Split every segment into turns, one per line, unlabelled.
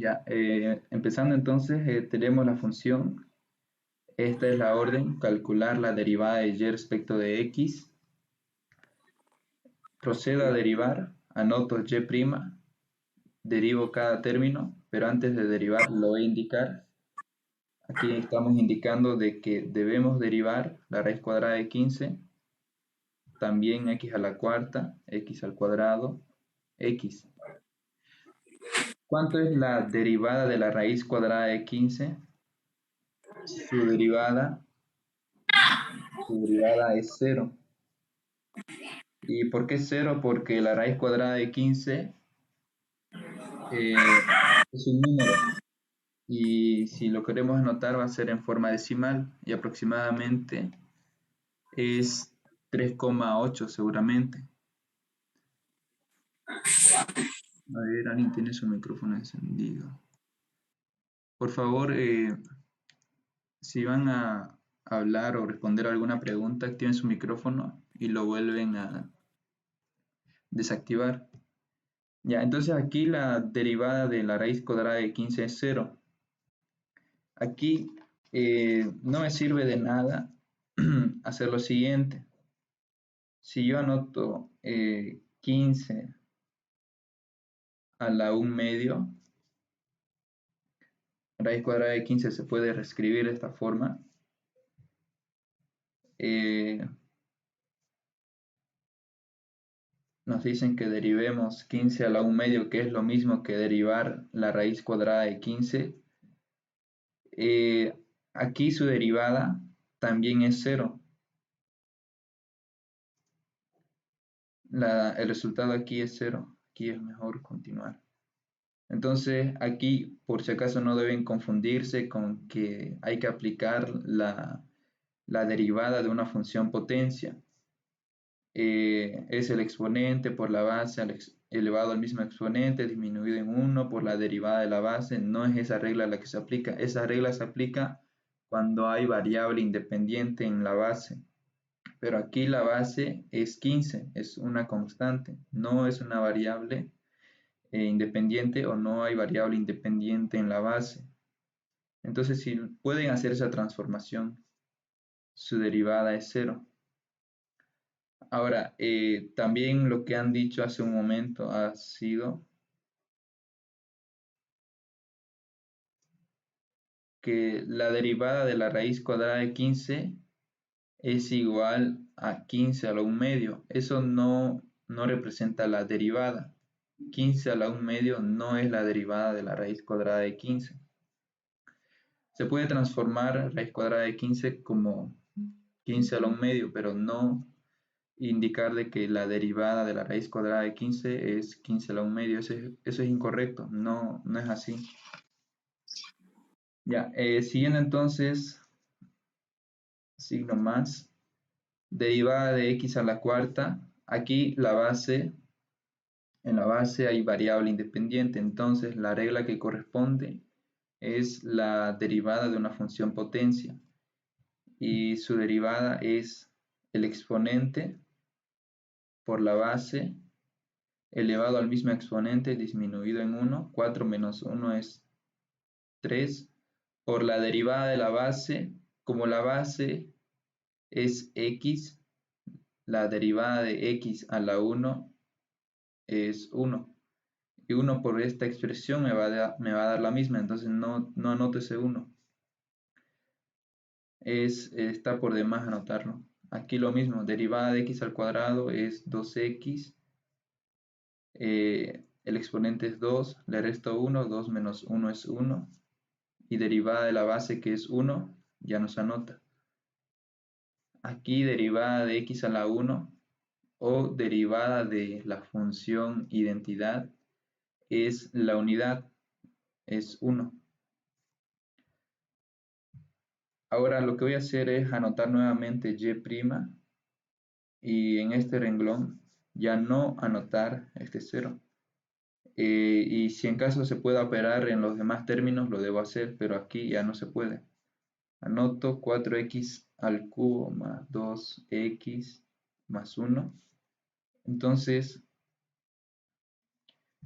Ya, empezando entonces, tenemos la función. Esta es la orden, calcular la derivada de y respecto de x. Procedo a derivar, anoto y', derivo cada término, pero antes de derivar lo voy a indicar. Aquí estamos indicando de que debemos derivar la raíz cuadrada de 15, también x a la cuarta, x al cuadrado, x. ¿Cuánto es la derivada de la raíz cuadrada de 15? Su derivada, su derivada es 0. ¿Y por qué 0? Porque la raíz cuadrada de 15 es un número. Y si lo queremos anotar va a ser en forma decimal y aproximadamente es 3,8 seguramente. A ver, alguien tiene su micrófono encendido. Por favor, si van a hablar o responder alguna pregunta, activen su micrófono y lo vuelven a desactivar. Ya, entonces aquí la derivada de la raíz cuadrada de 15 es 0. Aquí no me sirve de nada hacer lo siguiente. Si yo anoto 15 a la 1 medio, raíz cuadrada de 15 se puede reescribir de esta forma. Nos dicen que derivemos 15 a la 1 medio, que es lo mismo que derivar la raíz cuadrada de 15. Aquí su derivada también es 0. El resultado aquí es 0. Aquí es mejor continuar. Entonces aquí, por si acaso, no deben confundirse con que hay que aplicar la derivada de una función potencia. Es el exponente por la base elevado al mismo exponente disminuido en 1 por la derivada de la base. No es esa regla la que se aplica. Esa regla se aplica cuando hay variable independiente en la base. Pero aquí la base es 15, es una constante, no es una variable independiente o no hay variable independiente en la base. Entonces, si pueden hacer esa transformación, su derivada es 0. Ahora, también lo que han dicho hace un momento ha sido que la derivada de la raíz cuadrada de 15 es igual a 15 a la 1 medio. Eso no representa la derivada. 15 a la 1 medio no es la derivada de la raíz cuadrada de 15. Se puede transformar raíz cuadrada de 15 como 15 a la 1 medio, pero no indicar de que la derivada de la raíz cuadrada de 15 es 15 a la 1 medio. Eso es incorrecto, no es así. Ya, siguiendo entonces, signo más, derivada de x a la cuarta. Aquí en la base hay variable independiente, entonces la regla que corresponde es la derivada de una función potencia y su derivada es el exponente por la base elevado al mismo exponente disminuido en 1, 4 menos 1 es 3, por la derivada de la base, como la base es x, la derivada de x a la 1 es 1. Y 1 por esta expresión me va a dar la misma, entonces no anoto ese 1. Está por demás anotarlo. Aquí lo mismo, derivada de x al cuadrado es 2x, el exponente es 2, le resto 1, 2 menos 1 es 1, y derivada de la base que es 1, ya nos anota. Aquí derivada de x a la 1 o derivada de la función identidad es la unidad, es 1. Ahora lo que voy a hacer es anotar nuevamente y' y en este renglón ya no anotar este 0. Y si en caso se puede operar en los demás términos lo debo hacer, pero aquí ya no se puede. Anoto 4x al cubo más 2x más 1. Entonces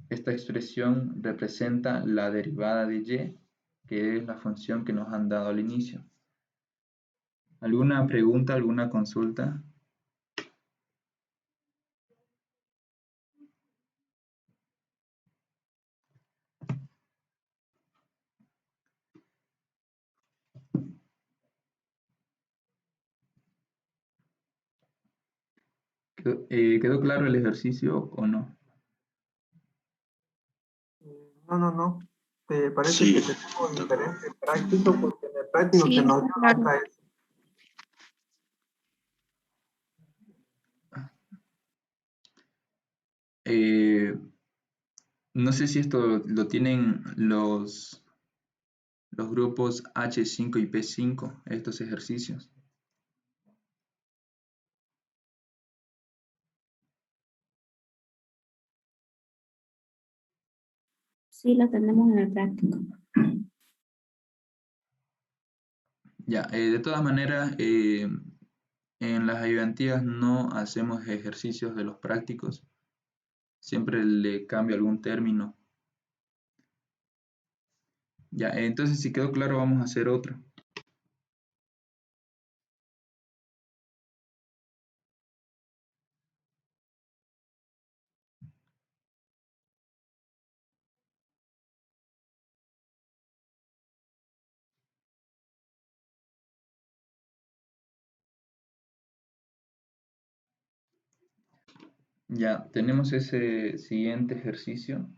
esta expresión representa la derivada de y, que es la función que nos han dado al inicio. ¿Alguna pregunta, alguna consulta? ¿Quedó claro el ejercicio o no?
No. Te parece que
Sí,
tenemos
está claro.
diferente práctico porque en el práctico que nos dio
claro.
nota es
No sé si esto lo tienen los grupos H5 y P5, estos ejercicios.
Sí, lo tenemos en el práctico.
Ya, de todas maneras, en las ayudantías no hacemos ejercicios de los prácticos. Siempre le cambio algún término. Ya, entonces si quedó claro, vamos a hacer otro. Ya, tenemos ese siguiente ejercicio.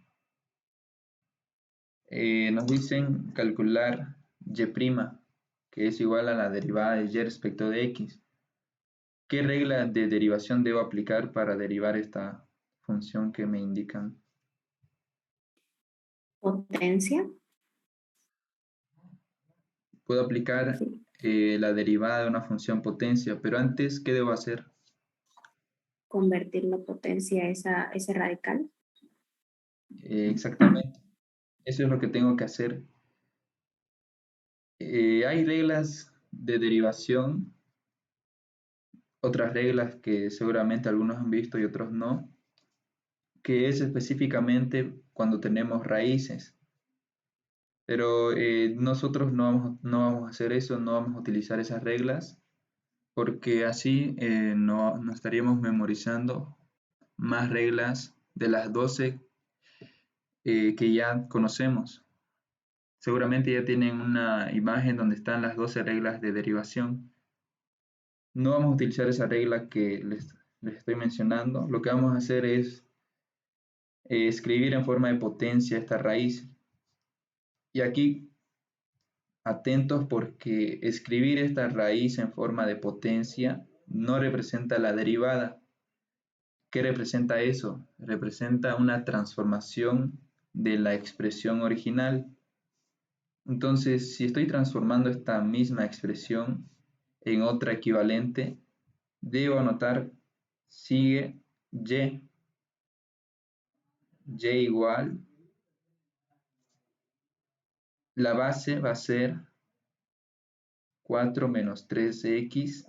Nos dicen calcular y', que es igual a la derivada de y respecto de x. ¿Qué regla de derivación debo aplicar para derivar esta función que me indican?
Potencia.
Puedo aplicar
Sí.
la derivada de una función potencia, pero antes, ¿qué debo hacer?
Convertir la potencia a ese radical.
Exactamente, eso es lo que tengo que hacer. Hay reglas de derivación, otras reglas que seguramente algunos han visto y otros no, que es específicamente cuando tenemos raíces. Pero nosotros no vamos a hacer eso, no vamos a utilizar esas reglas, porque así no estaríamos memorizando más reglas de las 12 que ya conocemos. Seguramente ya tienen una imagen donde están las 12 reglas de derivación. No vamos a utilizar esa regla que les estoy mencionando. Lo que vamos a hacer es escribir en forma de potencia esta raíz. Y aquí, atentos porque escribir esta raíz en forma de potencia no representa la derivada. ¿Qué representa eso? Representa una transformación de la expresión original. Entonces, si estoy transformando esta misma expresión en otra equivalente, debo anotar sigue y igual, la base va a ser 4 menos 3x,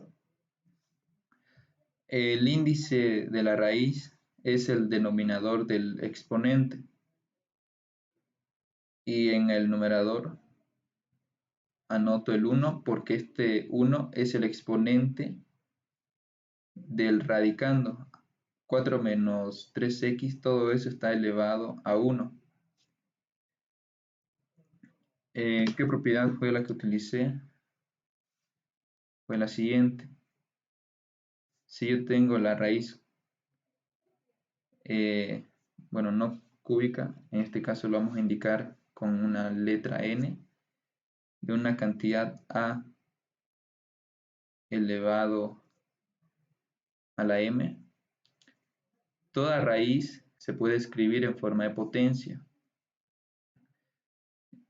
el índice de la raíz es el denominador del exponente y en el numerador anoto el 1 porque este 1 es el exponente del radicando. 4 menos 3x, todo eso está elevado a 1. ¿Qué propiedad fue la que utilicé? Fue la siguiente. Si yo tengo la raíz, bueno, no cúbica, en este caso lo vamos a indicar con una letra n, de una cantidad a elevado a la m, toda raíz se puede escribir en forma de potencia.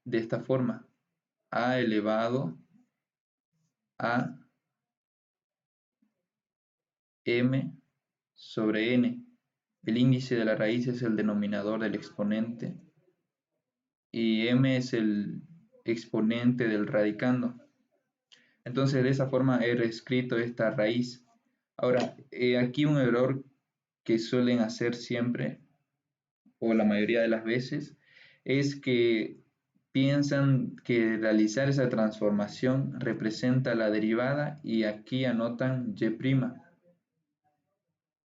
De esta forma, a elevado a m sobre n. El índice de la raíz es el denominador del exponente y m es el exponente del radicando. Entonces, de esa forma he reescrito esta raíz. Ahora, aquí un error que suelen hacer siempre o la mayoría de las veces, es que piensan que realizar esa transformación representa la derivada y aquí anotan y'.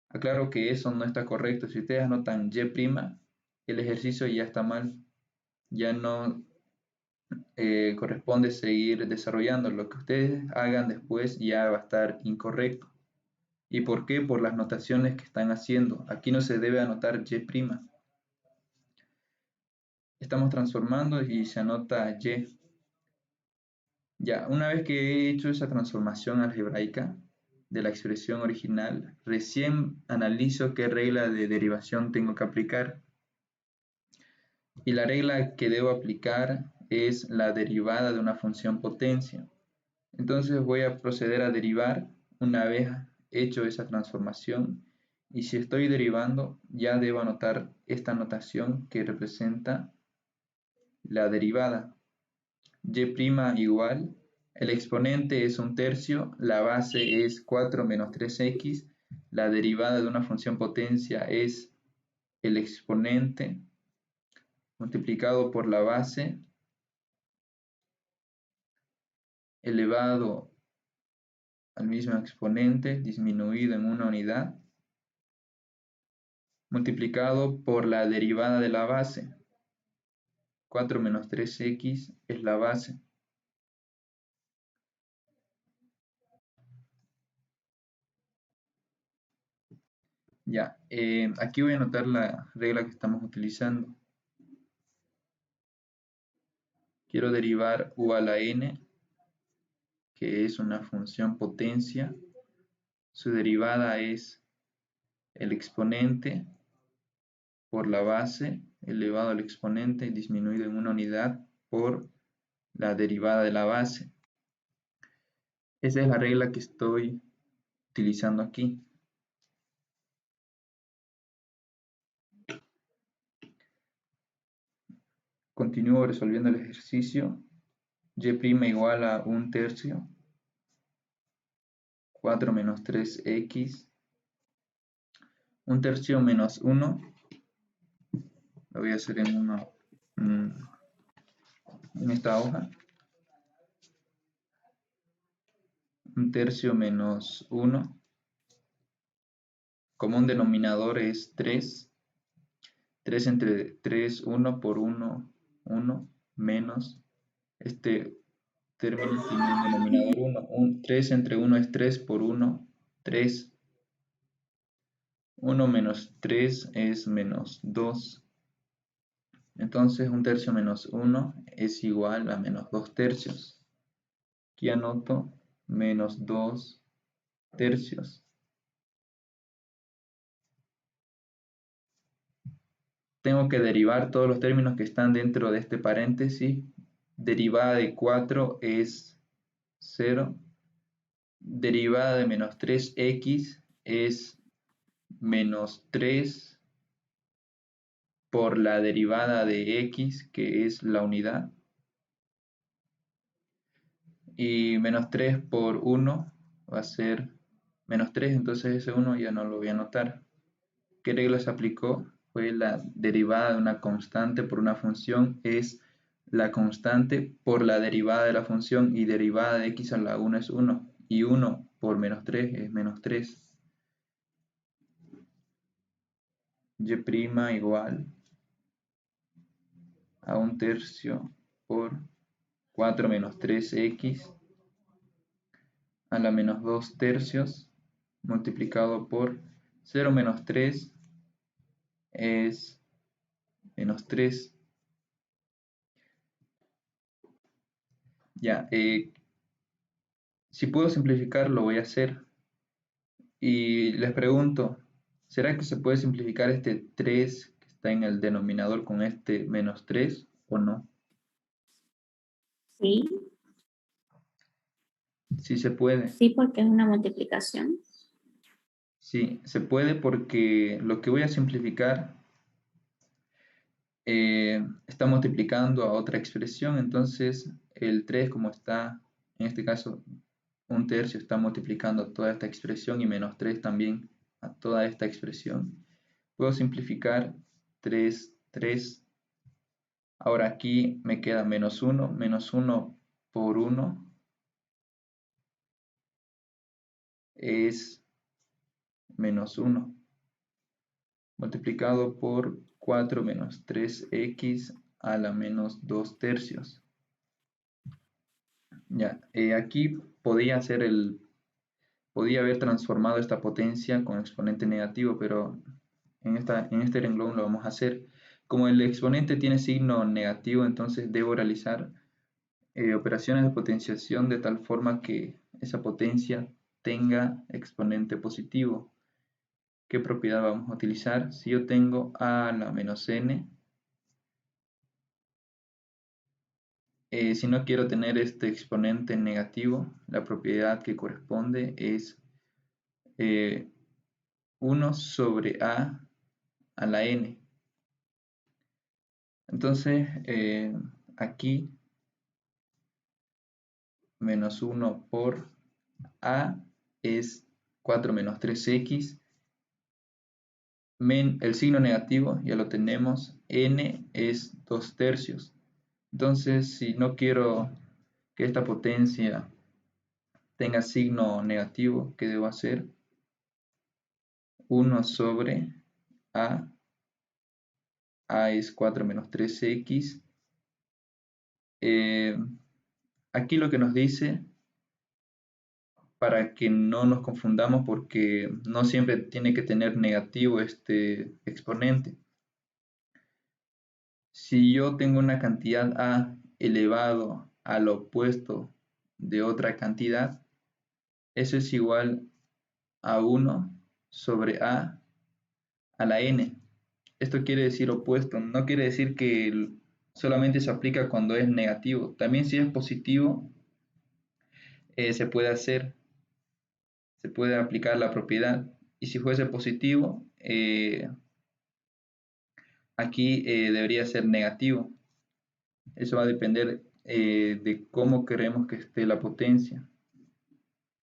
Aclaro que eso no está correcto. Si ustedes anotan y', el ejercicio ya está mal. Ya no corresponde seguir desarrollando. Lo que ustedes hagan después ya va a estar incorrecto. ¿Y por qué? Por las notaciones que están haciendo. Aquí no se debe anotar y'. Estamos transformando y se anota y. Ya, una vez que he hecho esa transformación algebraica de la expresión original, recién analizo qué regla de derivación tengo que aplicar. Y la regla que debo aplicar es la derivada de una función potencia. Entonces voy a proceder a derivar una vez hecho esa transformación. Y si estoy derivando, ya debo anotar esta notación que representa la derivada. Y' igual, el exponente es 1/3, la base es 4 menos 3x, la derivada de una función potencia es el exponente multiplicado por la base elevado al mismo exponente disminuido en una unidad multiplicado por la derivada de la base. 4 menos 3x es la base. Ya, aquí voy a anotar la regla que estamos utilizando. Quiero derivar u a la n, que es una función potencia. Su derivada es el exponente por la base elevado al exponente disminuido en una unidad por la derivada de la base. Esa es la regla que estoy utilizando aquí. Continúo resolviendo el ejercicio. Y' igual a 1/3. 4 menos 3x. 1/3 menos 1. Lo voy a hacer en esta hoja. 1/3 menos 1. Común denominador es 3. 3 entre 3, 1 por 1, 1, menos este término tiene un denominador 1. 3 entre 1 es 3 por 1, 3. 1 menos 3 es menos 2. Entonces 1/3 menos 1 es igual a menos 2/3. Aquí anoto menos 2/3. Tengo que derivar todos los términos que están dentro de este paréntesis. Derivada de 4 es 0. Derivada de menos 3x es menos 3 por la derivada de x, que es la unidad. Y menos 3 por 1 va a ser menos 3, entonces ese 1 ya no lo voy a anotar. ¿Qué regla se aplicó? Fue la derivada de una constante por una función es la constante por la derivada de la función, y derivada de x a la 1 es 1, y 1 por menos 3 es menos 3. Y' igual a 1/3 por 4 menos 3x a la menos 2/3 multiplicado por 0 menos 3 es menos 3. Ya, si puedo simplificar lo voy a hacer. Y les pregunto, ¿será que se puede simplificar este 3 que está en el denominador con este menos 3 o no?
Sí,
Sí se puede.
sí, porque es una multiplicación.
Sí, se puede porque lo que voy a simplificar está multiplicando a otra expresión, entonces el 3 como está, en este caso 1/3 está multiplicando a toda esta expresión y menos 3 también a toda esta expresión. Puedo simplificar 3, 3. Ahora aquí me queda menos 1 por 1 es menos 1, multiplicado por 4 menos 3x a la menos 2 tercios. Ya, aquí podía haber transformado esta potencia con exponente negativo, pero en este renglón lo vamos a hacer. Como el exponente tiene signo negativo, entonces debo realizar operaciones de potenciación de tal forma que esa potencia tenga exponente positivo. ¿Qué propiedad vamos a utilizar? Si yo tengo a la menos n, si no quiero tener este exponente negativo, la propiedad que corresponde es 1 sobre a la n. Entonces, aquí, menos 1 por a es 4 menos 3x. El signo negativo ya lo tenemos, n es 2 tercios. Entonces, si no quiero que esta potencia tenga signo negativo, ¿qué debo hacer? 1 sobre a es 4 menos 3x. Aquí lo que nos dice, para que no nos confundamos, porque no siempre tiene que tener negativo este exponente. Si yo tengo una cantidad a elevado al opuesto de otra cantidad, eso es igual a 1 sobre a la n. Esto quiere decir opuesto, no quiere decir que solamente se aplica cuando es negativo. También si es positivo, se puede aplicar la propiedad. Y si fuese positivo, aquí debería ser negativo. Eso va a depender de cómo queremos que esté la potencia.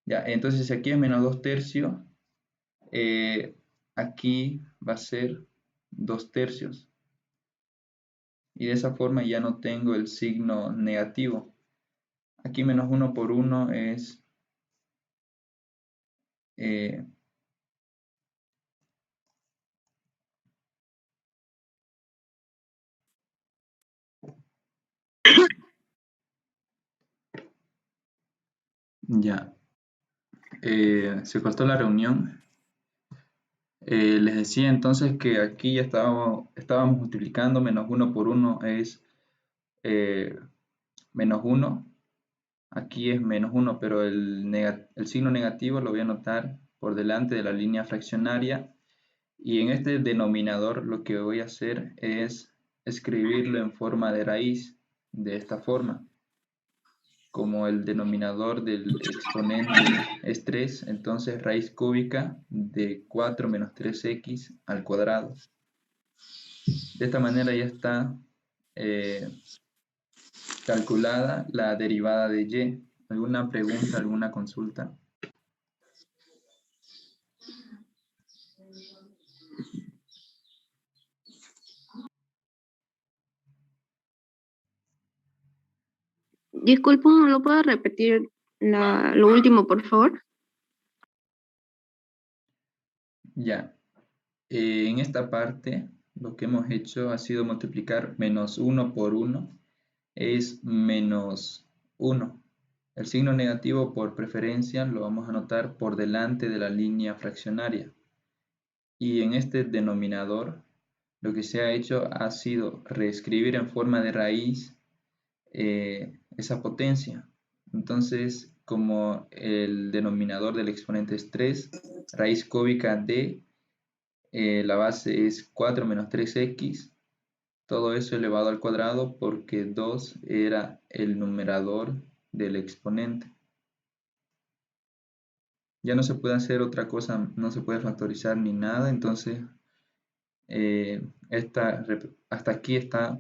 Ya, entonces si aquí es menos 2 tercios, aquí va a ser 2 tercios. Y de esa forma ya no tengo el signo negativo. Aquí menos 1 por 1 es ya. Se cortó la reunión. Les decía entonces que aquí ya estábamos multiplicando, menos 1 por 1 es menos 1. Aquí es menos 1, pero el signo negativo lo voy a anotar por delante de la línea fraccionaria. Y en este denominador lo que voy a hacer es escribirlo en forma de raíz, de esta forma. Como el denominador del exponente es 3, entonces raíz cúbica de 4 menos 3x al cuadrado. De esta manera ya está calculada la derivada de y. ¿Alguna pregunta, alguna consulta?
Disculpa, ¿no lo puedo repetir lo último, por favor?
Ya. En esta parte lo que hemos hecho ha sido multiplicar menos 1 por 1 es menos 1. El signo negativo por preferencia lo vamos a anotar por delante de la línea fraccionaria. Y en este denominador lo que se ha hecho ha sido reescribir en forma de raíz esa potencia. Entonces, como el denominador del exponente es 3, raíz cúbica de la base es 4 menos 3x, todo eso elevado al cuadrado porque 2 era el numerador del exponente. Ya no se puede hacer otra cosa, no se puede factorizar ni nada, entonces hasta aquí está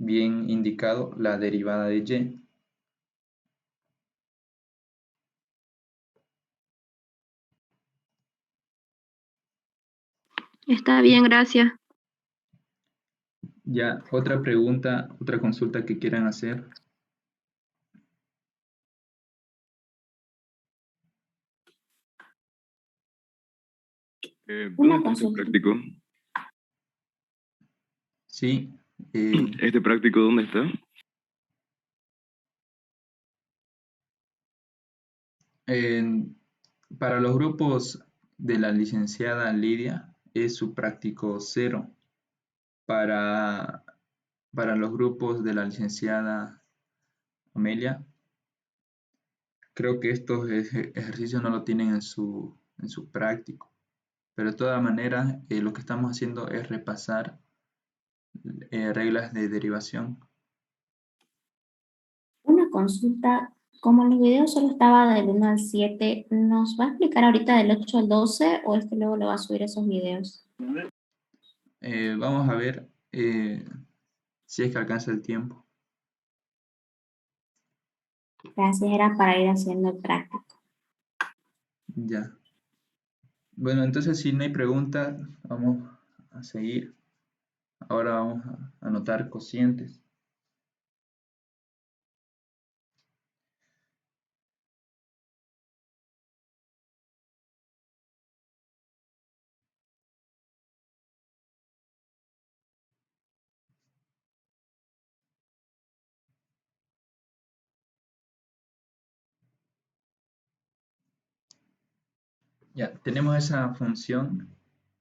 bien indicado la derivada de y.
Está bien, gracias.
Ya, otra pregunta, otra consulta que quieran hacer.
Una
¿Dónde está este
consulta.
práctico?
Sí,
¿Este práctico dónde está?
para los grupos de la licenciada Lidia es su práctico 0. Para, para los grupos de la licenciada Amelia, creo que estos ejercicios no lo tienen en su práctico. Pero de todas maneras, lo que estamos haciendo es repasar reglas de derivación.
Una consulta. Como los videos solo estaba del 1 al 7, ¿nos va a explicar ahorita del 8 al 12 o luego le va a subir esos videos?
Vamos a ver si es que alcanza el tiempo.
Gracias, era para ir haciendo el práctico.
Ya. Bueno, entonces si no hay preguntas, vamos a seguir. Ahora vamos a anotar cocientes. Ya, tenemos esa función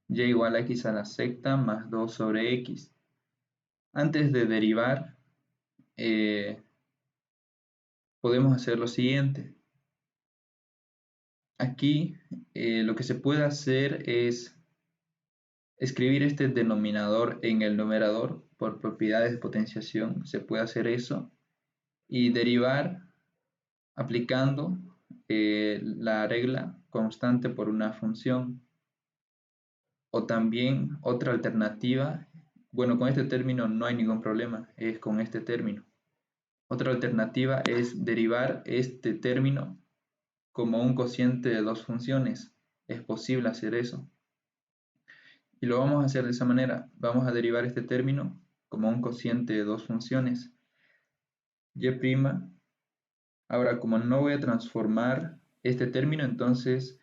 y igual a x a la sexta más 2 sobre x. Antes de derivar, podemos hacer lo siguiente. Aquí lo que se puede hacer es escribir este denominador en el numerador por propiedades de potenciación. Se puede hacer eso y derivar aplicando la regla constante por una función. O también otra alternativa, bueno, con este término no hay ningún problema, es con este término. Otra alternativa es derivar este término como un cociente de dos funciones. Es posible hacer eso. Y lo vamos a hacer de esa manera. Vamos a derivar este término como un cociente de dos funciones. Y'. Ahora, como no voy a transformar este término, entonces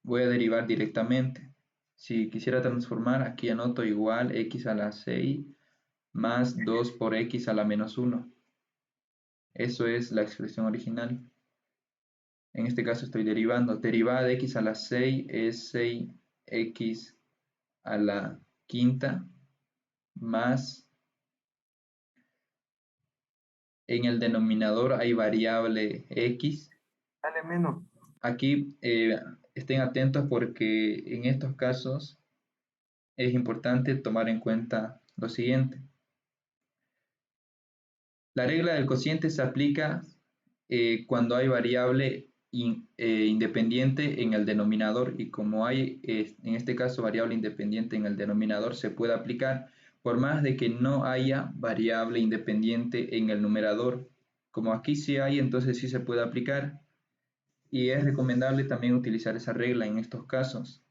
voy a derivar directamente. Si quisiera transformar, aquí anoto igual x a la 6 más 2 por x a la menos 1. Eso es la expresión original. En este caso estoy derivando. Derivada de x a la 6 es 6x a la quinta más, en el denominador hay variable x.
Dale menos.
Aquí estén atentos porque en estos casos es importante tomar en cuenta lo siguiente. La regla del cociente se aplica cuando hay variable independiente en el denominador, y como hay en este caso variable independiente en el denominador, se puede aplicar por más de que no haya variable independiente en el numerador. Como aquí sí hay, entonces sí se puede aplicar, y es recomendable también utilizar esa regla en estos casos.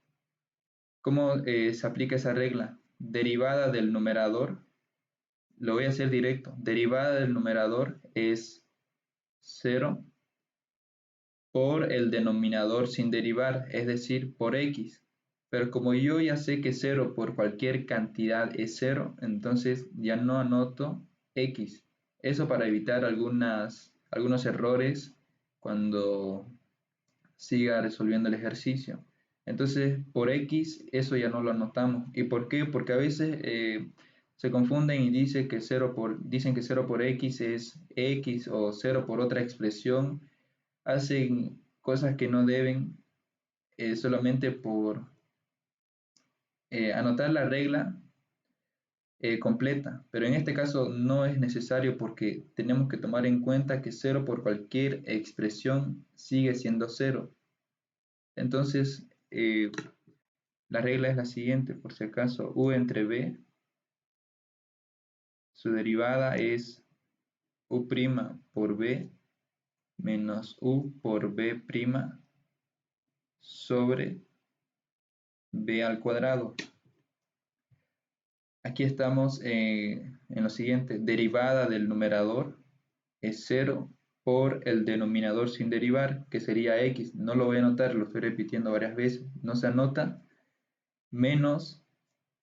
¿Cómo se aplica esa regla? Derivada del numerador, lo voy a hacer directo. Derivada del numerador es 0 por el denominador sin derivar, es decir, por x. Pero como yo ya sé que 0 por cualquier cantidad es 0, entonces ya no anoto x. Eso para evitar algunos errores cuando siga resolviendo el ejercicio. Entonces, por x, eso ya no lo anotamos. ¿Y por qué? Porque a veces se confunden y dicen que 0 por x es x, o 0 por otra expresión. Hacen cosas que no deben solamente por anotar la regla completa. Pero en este caso no es necesario porque tenemos que tomar en cuenta que 0 por cualquier expresión sigue siendo 0. Entonces, la regla es la siguiente, por si acaso: u entre b, su derivada es u' por b menos u por b' sobre b al cuadrado. Aquí estamos en lo siguiente. Derivada del numerador es 0 por el denominador sin derivar, que sería x. No lo voy a anotar, lo estoy repitiendo varias veces. No se anota, menos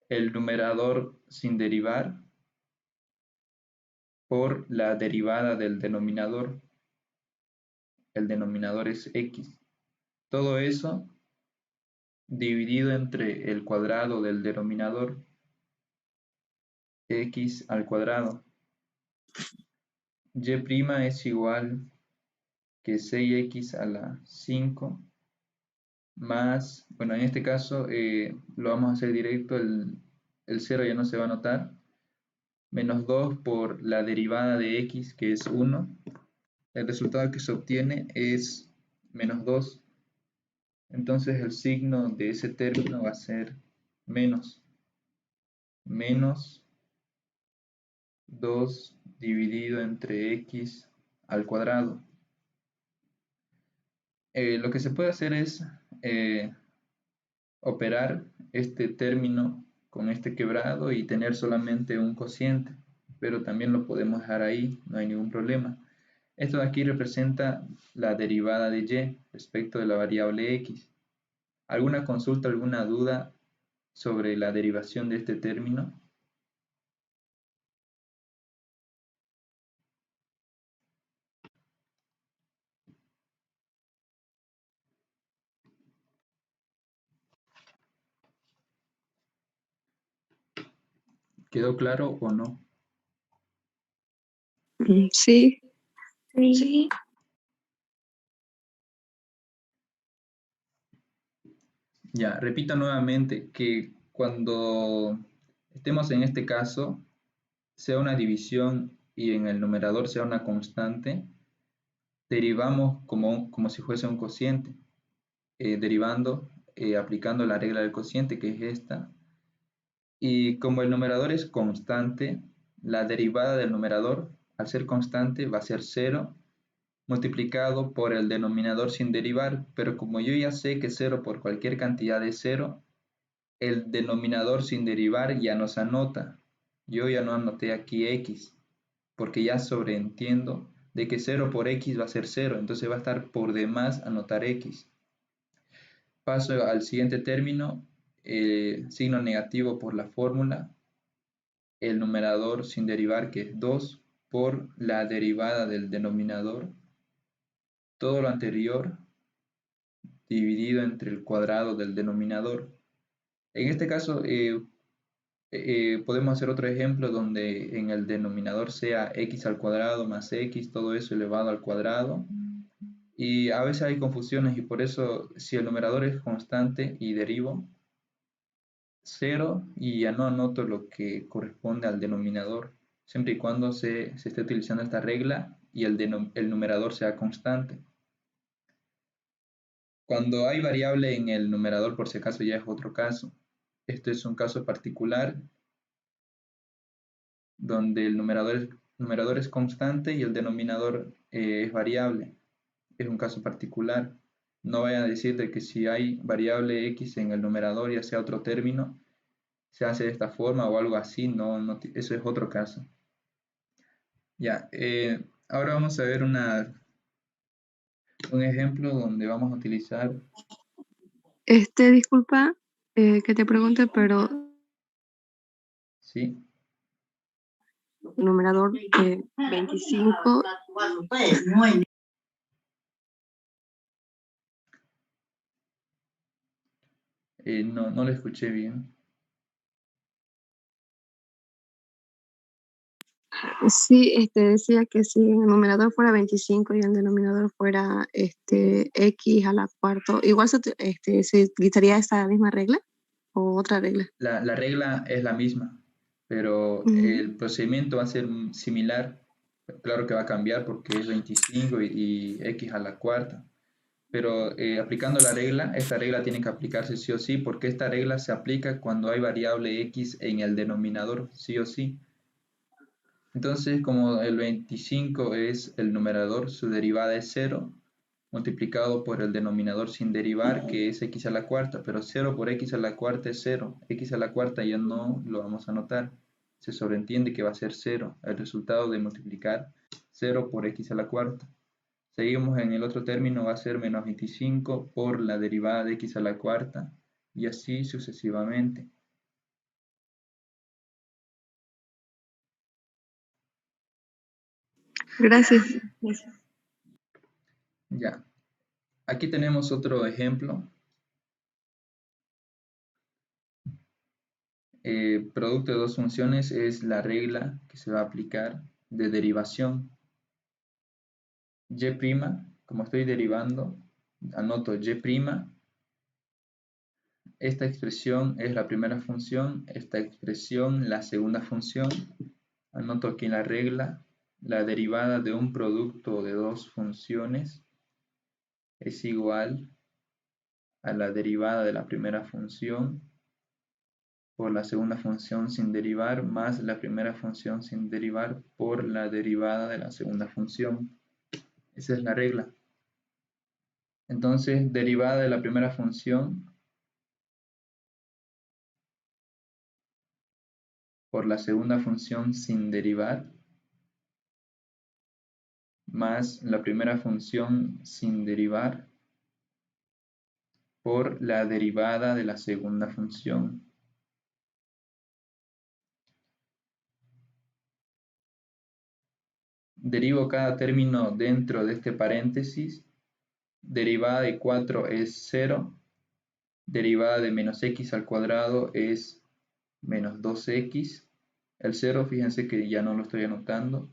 el numerador sin derivar por la derivada del denominador. El denominador es x. Todo eso dividido entre el cuadrado del denominador, x al cuadrado. Y' es igual que 6x a la 5 más, bueno, en este caso lo vamos a hacer directo, el 0 ya no se va a anotar, menos 2 por la derivada de x, que es 1. El resultado que se obtiene es menos 2. Entonces el signo de ese término va a ser menos 2 dividido entre x al cuadrado. Lo que se puede hacer es operar este término con este quebrado y tener solamente un cociente, pero también lo podemos dejar ahí, no hay ningún problema. Esto de aquí representa la derivada de y respecto de la variable x. ¿Alguna consulta, alguna duda sobre la derivación de este término? ¿Quedó claro o no?
Sí.
Sí.
Ya, repito nuevamente que cuando estemos en este caso, sea una división y en el numerador sea una constante, derivamos como si fuese un cociente, derivando, aplicando la regla del cociente, que es esta. Y como el numerador es constante, la derivada del numerador, al ser constante, va a ser 0 multiplicado por el denominador sin derivar, pero como yo ya sé que 0 por cualquier cantidad es 0, el denominador sin derivar ya no se anota. Yo ya no anoté aquí x, porque ya sobreentiendo de que 0 por x va a ser 0, entonces va a estar por demás anotar x. Paso al siguiente término, signo negativo por la fórmula, el numerador sin derivar, que es 2, por la derivada del denominador, todo lo anterior dividido entre el cuadrado del denominador. En este caso, podemos hacer otro ejemplo donde en el denominador sea x al cuadrado más x, todo eso elevado al cuadrado. Y a veces hay confusiones y por eso si el numerador es constante y derivo 0 y ya no anoto lo que corresponde al denominador, siempre y cuando se esté utilizando esta regla y el numerador sea constante. Cuando hay variable en el numerador, por si acaso, ya es otro caso. Este es un caso particular donde el numerador es constante y el denominador es variable. Es un caso particular. No vaya a decir de que si hay variable x en el numerador, ya sea otro término, se hace de esta forma o algo así. No, eso es otro caso. Ya, ahora vamos a ver un ejemplo donde vamos a utilizar...
Disculpa que te pregunte, pero
¿sí?
el numerador 25.
No lo escuché bien.
Sí, decía que si el numerador fuera 25 y el denominador fuera x a la cuarta, igual se utilizaría esa misma regla o otra regla.
La regla es la misma, pero el procedimiento va a ser similar. Claro que va a cambiar porque es 25 y x a la cuarta. Pero aplicando la regla, esta regla tiene que aplicarse sí o sí, porque esta regla se aplica cuando hay variable x en el denominador, sí o sí. Entonces, como el 25 es el numerador, su derivada es 0, multiplicado por el denominador sin derivar, que es x a la cuarta, pero 0 por x a la cuarta es 0. X a la cuarta ya no lo vamos a anotar. Se sobreentiende que va a ser 0, el resultado de multiplicar 0 por x a la cuarta. Seguimos en el otro término, va a ser menos 25 por la derivada de x a la cuarta, y así sucesivamente.
Gracias.
Ya. Aquí tenemos otro ejemplo. Producto de dos funciones es la regla que se va a aplicar de derivación. Y', como estoy derivando, anoto Y'. Esta expresión es la primera función, esta expresión la segunda función. Anoto aquí la regla, la derivada de un producto de dos funciones es igual a la derivada de la primera función por la segunda función sin derivar más la primera función sin derivar por la derivada de la segunda función. Esa es la regla. Entonces, derivada de la primera función por la segunda función sin derivar más la primera función sin derivar por la derivada de la segunda función. Derivo cada término dentro de este paréntesis. Derivada de 4 es 0. Derivada de menos x al cuadrado es menos 2x. El 0, fíjense que ya no lo estoy anotando.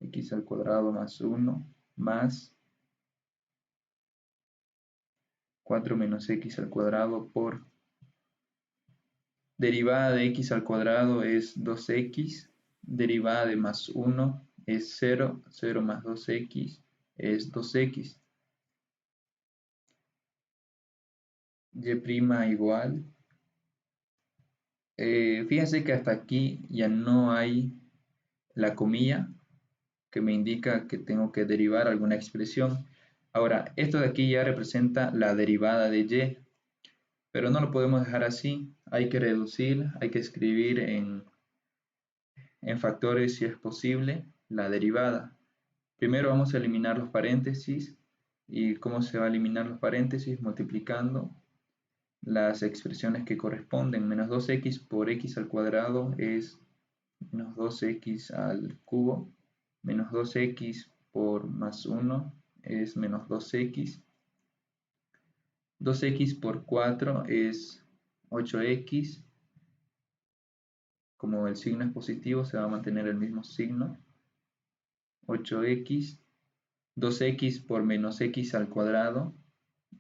X al cuadrado más 1 más 4 menos x al cuadrado por derivada de x al cuadrado es 2x. Derivada de más 1 es 0. 0 más 2x es 2x. Y' igual. Fíjense que hasta aquí ya no hay la comilla que me indica que tengo que derivar alguna expresión. Ahora, esto de aquí ya representa la derivada de y, pero no lo podemos dejar así. Hay que reducir, hay que escribir en factores si es posible la derivada. Primero vamos a eliminar los paréntesis. ¿Y cómo se va a eliminar los paréntesis? Multiplicando las expresiones que corresponden. Menos 2x por x al cuadrado es menos 2x al cubo. Menos 2x por más 1 es menos 2x. 2x por 4 es 8x. Como el signo es positivo, se va a mantener el mismo signo. 8x. 2x por menos x al cuadrado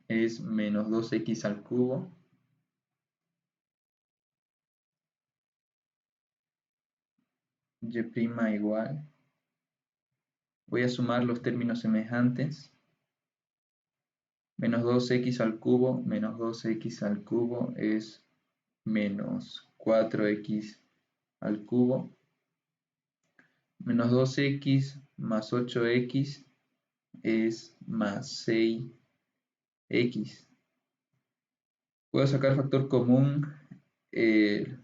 es menos 2x al cubo. Y' igual. Voy a sumar los términos semejantes. Menos 2x al cubo menos 2x al cubo es menos 4x al cubo. Menos 2x más 8x es más 6x. Puedo sacar factor común el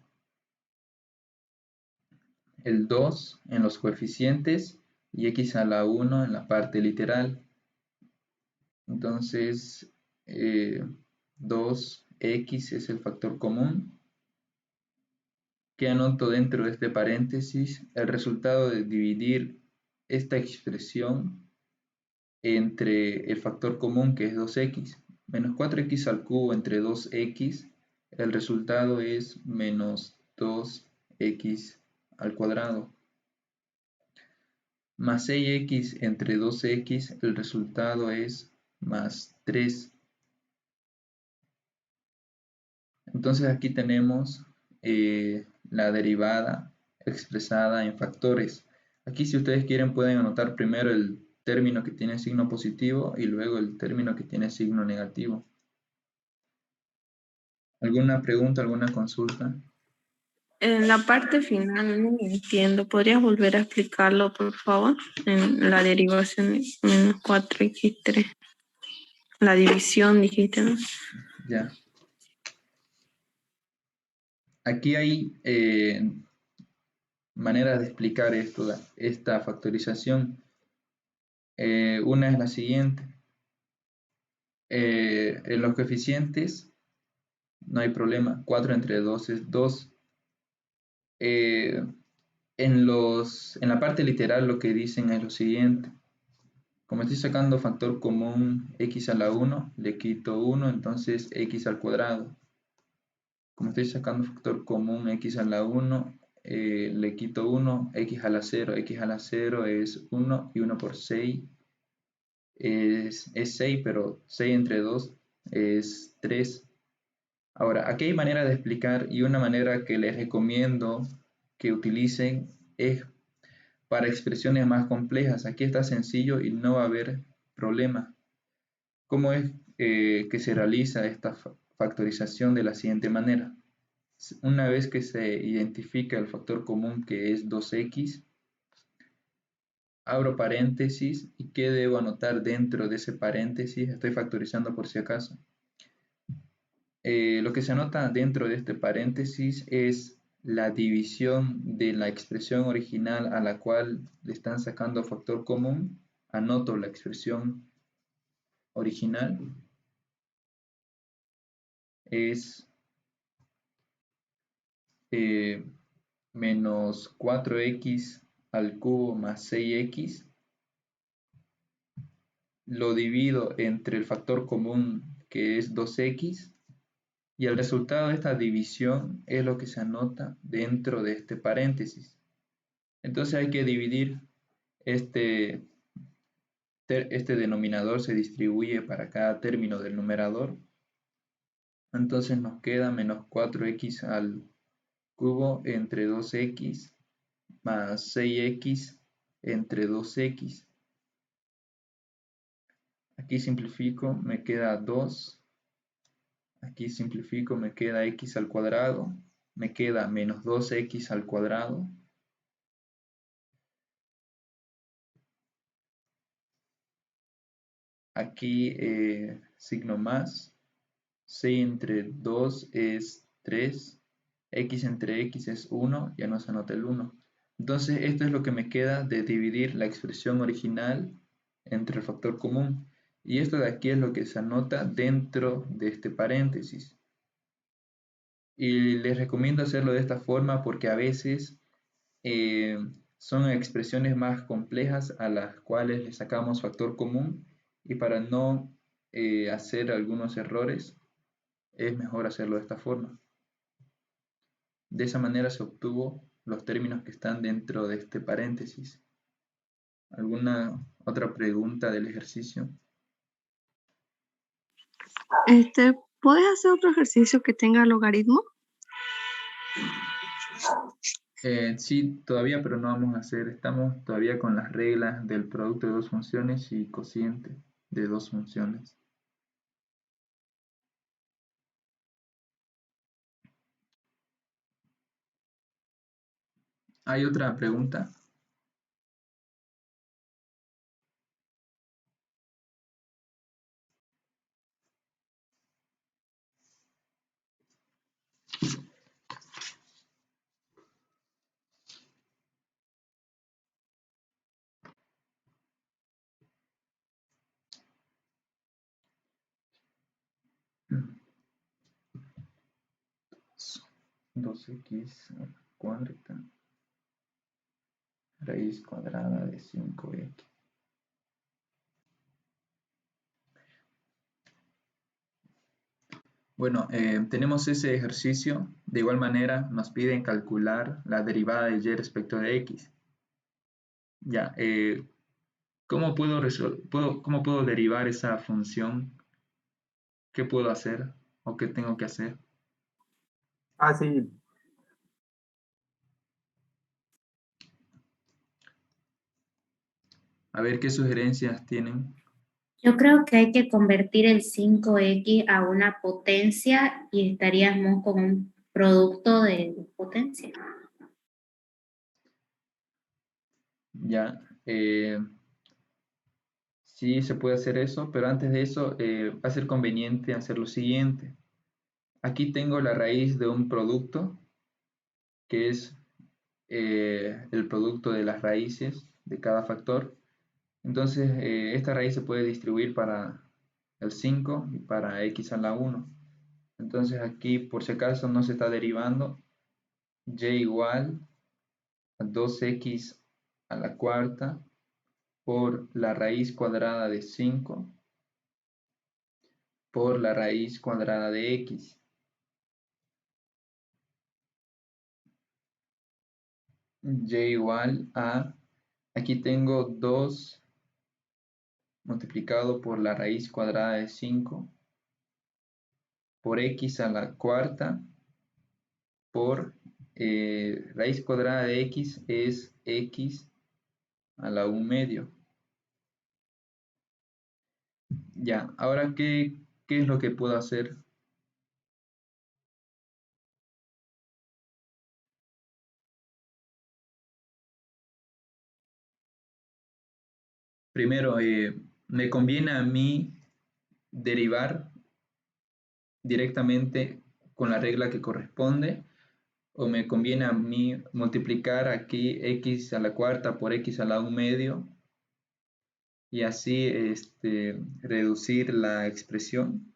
2 en los coeficientes y x a la 1 en la parte literal. Entonces, 2x es el factor común. Que anoto dentro de este paréntesis el resultado de dividir esta expresión entre el factor común que es 2x. Menos 4x al cubo entre 2x, el resultado es menos 2x al cuadrado. Más 6x entre 2x, el resultado es más 3. Entonces aquí tenemos la derivada expresada en factores. Aquí si ustedes quieren pueden anotar primero el término que tiene signo positivo y luego el término que tiene signo negativo. ¿Alguna pregunta, alguna consulta?
En la parte final no entiendo. ¿Podrías volver a explicarlo, por favor? En la derivación de menos 4x3. La división, dijiste, ¿no?
Ya. Aquí hay maneras de explicar esta factorización. Una es la siguiente. En los coeficientes no hay problema. 4 entre 2 es 2. En la parte literal lo que dicen es lo siguiente. Como estoy sacando factor común x a la 1, le quito 1, entonces x al cuadrado. Como estoy sacando factor común x a la 1, le quito 1, x a la 0. X a la 0 es 1 y 1 por 6 es 6, pero 6 entre 2 es 3. Ahora, aquí hay manera de explicar y una manera que les recomiendo que utilicen es para expresiones más complejas. Aquí está sencillo y no va a haber problema. ¿Cómo es que se realiza esta factorización? De la siguiente manera. Una vez que se identifica el factor común, que es 2x, abro paréntesis y ¿qué debo anotar dentro de ese paréntesis? Estoy factorizando por si acaso. Lo que se anota dentro de este paréntesis es la división de la expresión original a la cual le están sacando factor común. Anoto la expresión original. Es menos 4x al cubo más 6x. Lo divido entre el factor común, que es 2x, y el resultado de esta división es lo que se anota dentro de este paréntesis. Entonces hay que dividir este denominador, se distribuye para cada término del numerador. Entonces nos queda menos 4x al cubo entre 2x más 6x entre 2x. Aquí simplifico, me queda 2. Aquí simplifico, me queda x al cuadrado. Me queda menos 2x al cuadrado. Aquí signo más. 6 entre 2 es 3. X entre x es 1. Ya no se anota el 1. Entonces esto es lo que me queda de dividir la expresión original entre el factor común. Y esto de aquí es lo que se anota dentro de este paréntesis. Y les recomiendo hacerlo de esta forma porque a veces son expresiones más complejas a las cuales le sacamos factor común, y para no hacer algunos errores es mejor hacerlo de esta forma. De esa manera se obtuvo los términos que están dentro de este paréntesis. ¿Alguna otra pregunta del ejercicio?
¿Puedes hacer otro ejercicio que tenga logaritmo?
Sí, todavía, pero no vamos a hacer. Estamos todavía con las reglas del producto de dos funciones y cociente de dos funciones. ¿Hay otra pregunta? Dos x cuarta raíz cuadrada de 5x. Bueno, tenemos ese ejercicio. De igual manera nos piden calcular la derivada de y respecto de x. Ya, ¿cómo puedo derivar esa función? ¿Qué puedo hacer o qué tengo que hacer?
Ah, sí.
A ver qué sugerencias tienen.
Yo creo que hay que convertir el 5x a una potencia y estaríamos con un producto de potencia.
Ya, sí se puede hacer eso, pero antes de eso va a ser conveniente hacer lo siguiente. Aquí tengo la raíz de un producto, que es el producto de las raíces de cada factor. Entonces, esta raíz se puede distribuir para el 5 y para x a la 1. Entonces, aquí, por si acaso no se está derivando, y igual a 2x a la cuarta por la raíz cuadrada de 5 por la raíz cuadrada de x. Y igual a, aquí tengo 2 multiplicado por la raíz cuadrada de 5 por x a la cuarta por raíz cuadrada de x es x a la 1 medio. Ya, ahora, ¿qué es lo que puedo hacer? Primero, me conviene a mí derivar directamente con la regla que corresponde, o me conviene a mí multiplicar aquí x a la cuarta por x a la 1 medio y así reducir la expresión.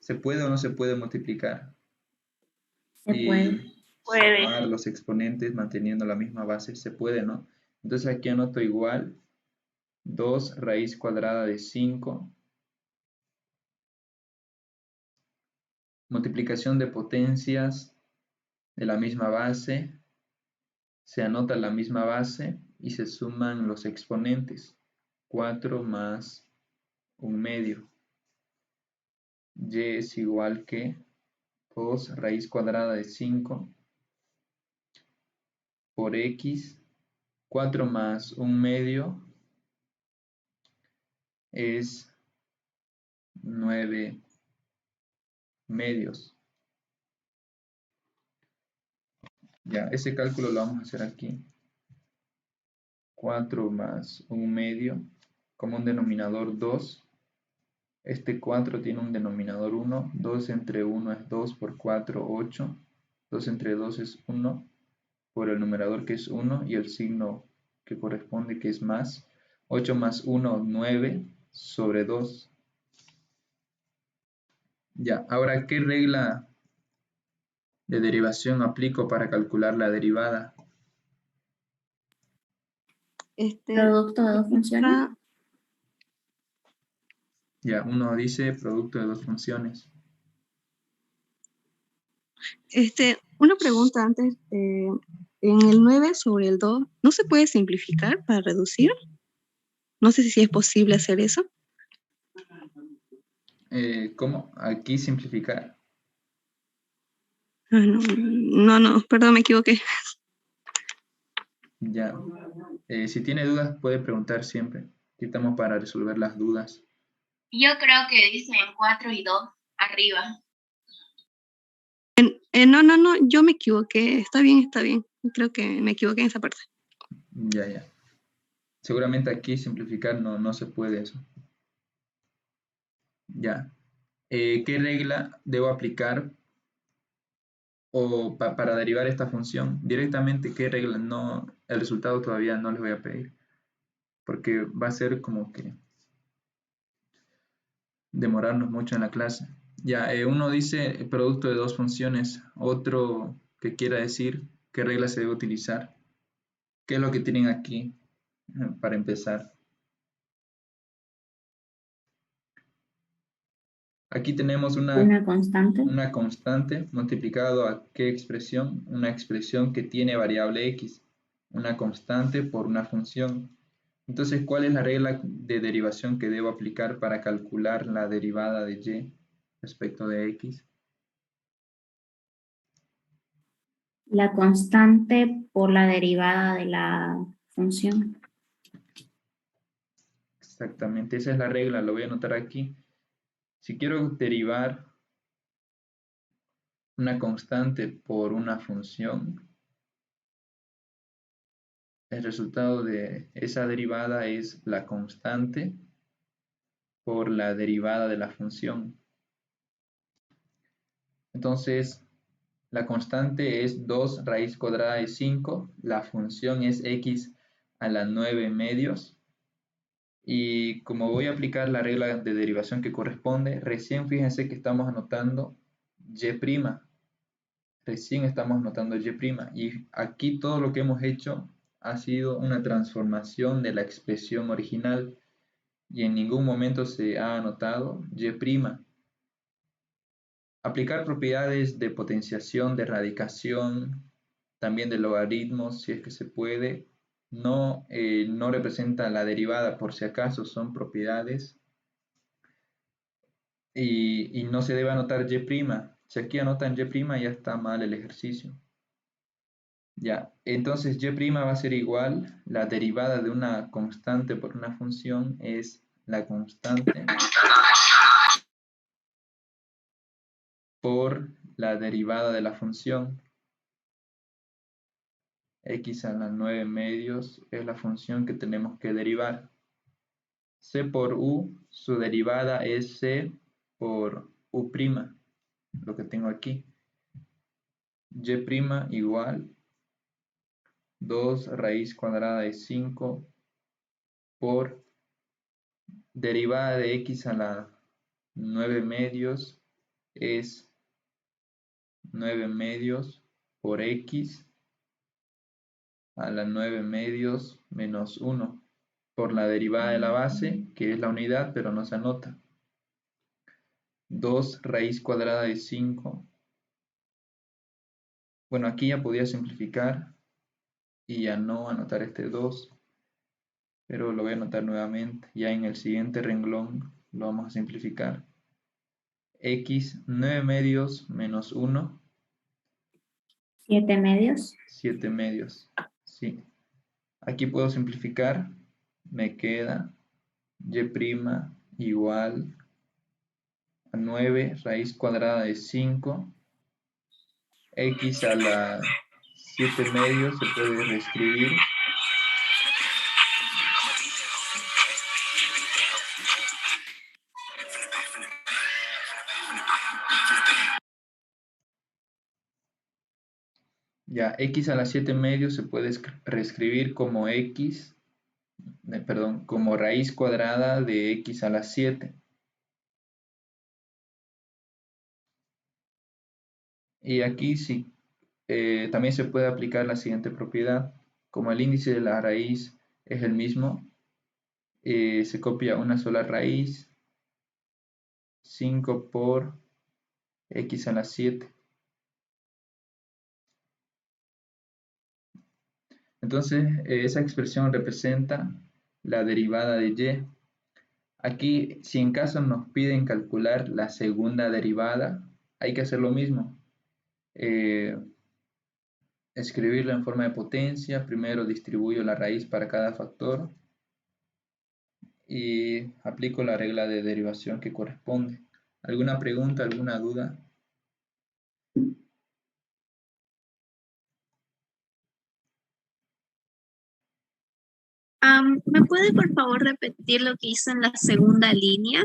¿Se puede o no se puede multiplicar?
Se puede.
Sumar los exponentes manteniendo la misma base, se puede, ¿no? Entonces aquí anoto igual 2 raíz cuadrada de 5, multiplicación de potencias de la misma base, se anota la misma base y se suman los exponentes, 4 más 1 medio. Y es igual que 2 raíz cuadrada de 5 por x, 4 más 1 medio es 9 medios. Ya, ese cálculo lo vamos a hacer aquí. 4 más 1 medio, como un denominador 2. Este 4 tiene un denominador 1. 2 entre 1 es 2 por 4, 8. 2 entre 2 es 1 por el numerador que es 1 y el signo que corresponde que es más. 8 más 1, 9 sobre 2. Ya, ahora, ¿qué regla de derivación aplico para calcular la derivada?
Producto de dos funciones.
Ya, uno dice producto de dos funciones.
Una pregunta antes. En el 9 sobre el 2, ¿no se puede simplificar para reducir? No sé si es posible hacer eso.
¿Cómo? Aquí simplificar.
Ah, no, perdón, me equivoqué.
Ya. Si tiene dudas, puede preguntar siempre. Aquí estamos para resolver las dudas.
Yo creo que dicen 4 y 2 arriba.
No, yo me equivoqué. Está bien. Creo que me equivoqué en esa parte.
Ya. Seguramente aquí simplificar no se puede eso. Ya. ¿Qué regla debo aplicar para derivar esta función? Directamente, ¿qué regla? No, el resultado todavía no les voy a pedir. Porque va a ser como que demorarnos mucho en la clase. Ya, uno dice producto de dos funciones, otro que quiera decir qué regla se debe utilizar. ¿Qué es lo que tienen aquí para empezar? Aquí tenemos
Una constante.
una constante multiplicado a ¿qué expresión? Una expresión que tiene variable x. Una constante por una función. Entonces, ¿cuál es la regla de derivación que debo aplicar para calcular la derivada de y respecto de x?
La constante por la derivada de la función.
Exactamente, esa es la regla, lo voy a anotar aquí. Si quiero derivar una constante por una función, el resultado de esa derivada es la constante por la derivada de la función. Entonces, la constante es 2 raíz cuadrada de 5, la función es x a la 9 medios, y como voy a aplicar la regla de derivación que corresponde, recién fíjense que estamos anotando y', recién estamos anotando y', y aquí todo lo que hemos hecho ha sido una transformación de la expresión original, y en ningún momento se ha anotado y'. Aplicar propiedades de potenciación, de radicación, también de logaritmos, si es que se puede, no representa la derivada, por si acaso son propiedades, y no se debe anotar y'. Si aquí anotan y', ya está mal el ejercicio. Ya, entonces y' va a ser igual, la derivada de una constante por una función es la constante por la derivada de la función. X a la 9 medios es la función que tenemos que derivar. C por U, su derivada es C por U', lo que tengo aquí. Y' igual 2 raíz cuadrada de 5 por derivada de x a la 9 medios es 9 medios por x a la 9 medios menos 1 por la derivada de la base, que es la unidad, pero no se anota. 2 raíz cuadrada de 5. Bueno, aquí ya podía simplificar y ya no anotar este 2, pero lo voy a anotar nuevamente. Ya en el siguiente renglón lo vamos a simplificar. X 9 medios menos 1.
7 medios.
7 medios. Sí. Aquí puedo simplificar. Me queda y' igual a 9 raíz cuadrada de 5. X a la 7 medios se puede reescribir. Ya, x a la 7 medios se puede reescribir como como raíz cuadrada de x a la 7. Y aquí sí, también se puede aplicar la siguiente propiedad. Como el índice de la raíz es el mismo, se copia una sola raíz, 5 por x a la 7. Entonces, esa expresión representa la derivada de y. Aquí, si en caso nos piden calcular la segunda derivada, hay que hacer lo mismo. Escribirlo en forma de potencia. Primero distribuyo la raíz para cada factor y aplico la regla de derivación que corresponde. ¿Alguna pregunta, alguna duda?
¿Me puede por favor repetir lo que hizo en la segunda línea?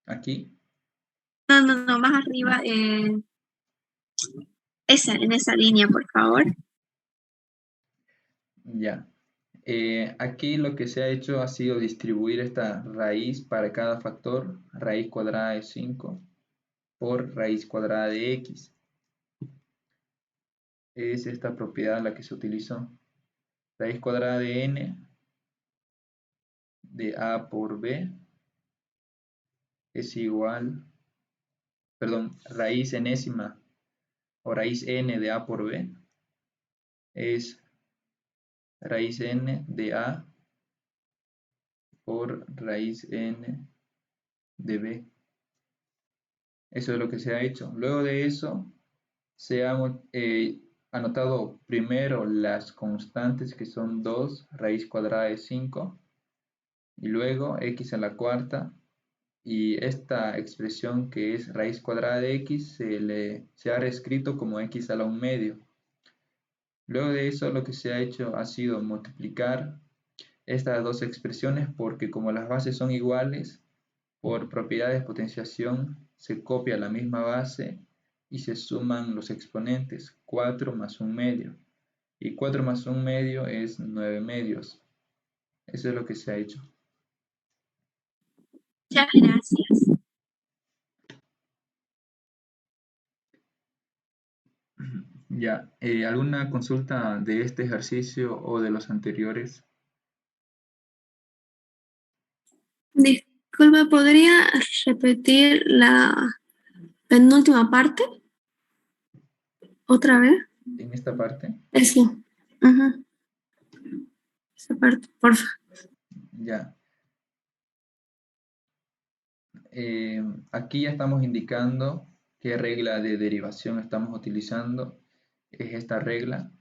Aquí.
No, más arriba. En esa línea, por favor.
Ya. Aquí lo que se ha hecho ha sido distribuir esta raíz para cada factor, raíz cuadrada de 5 por raíz cuadrada de x. Es esta propiedad la que se utilizó. Raíz cuadrada de n de a por b es igual, perdón, raíz enésima o raíz n de a por b es raíz n de a por raíz n de b. Eso es lo que se ha hecho. Luego de eso, se ha anotado primero las constantes, que son 2 raíz cuadrada de 5, y luego x a la cuarta y esta expresión que es raíz cuadrada de x se ha reescrito como x a la 1 medio. Luego de eso lo que se ha hecho ha sido multiplicar estas dos expresiones porque como las bases son iguales, por propiedades de potenciación se copia la misma base y se suman los exponentes, 4 más 1 medio. Y 4 más 1 medio es 9 medios. Eso es lo que se ha hecho.
Muchas gracias.
Ya, ¿alguna consulta de este ejercicio o de los anteriores?
Disculpa, ¿podría repetir la penúltima parte? ¿Otra vez?
En esta parte,
Eso. Ujú. Esa parte, porfa.
ya. Aquí ya estamos indicando qué regla de derivación estamos utilizando. Es esta regla.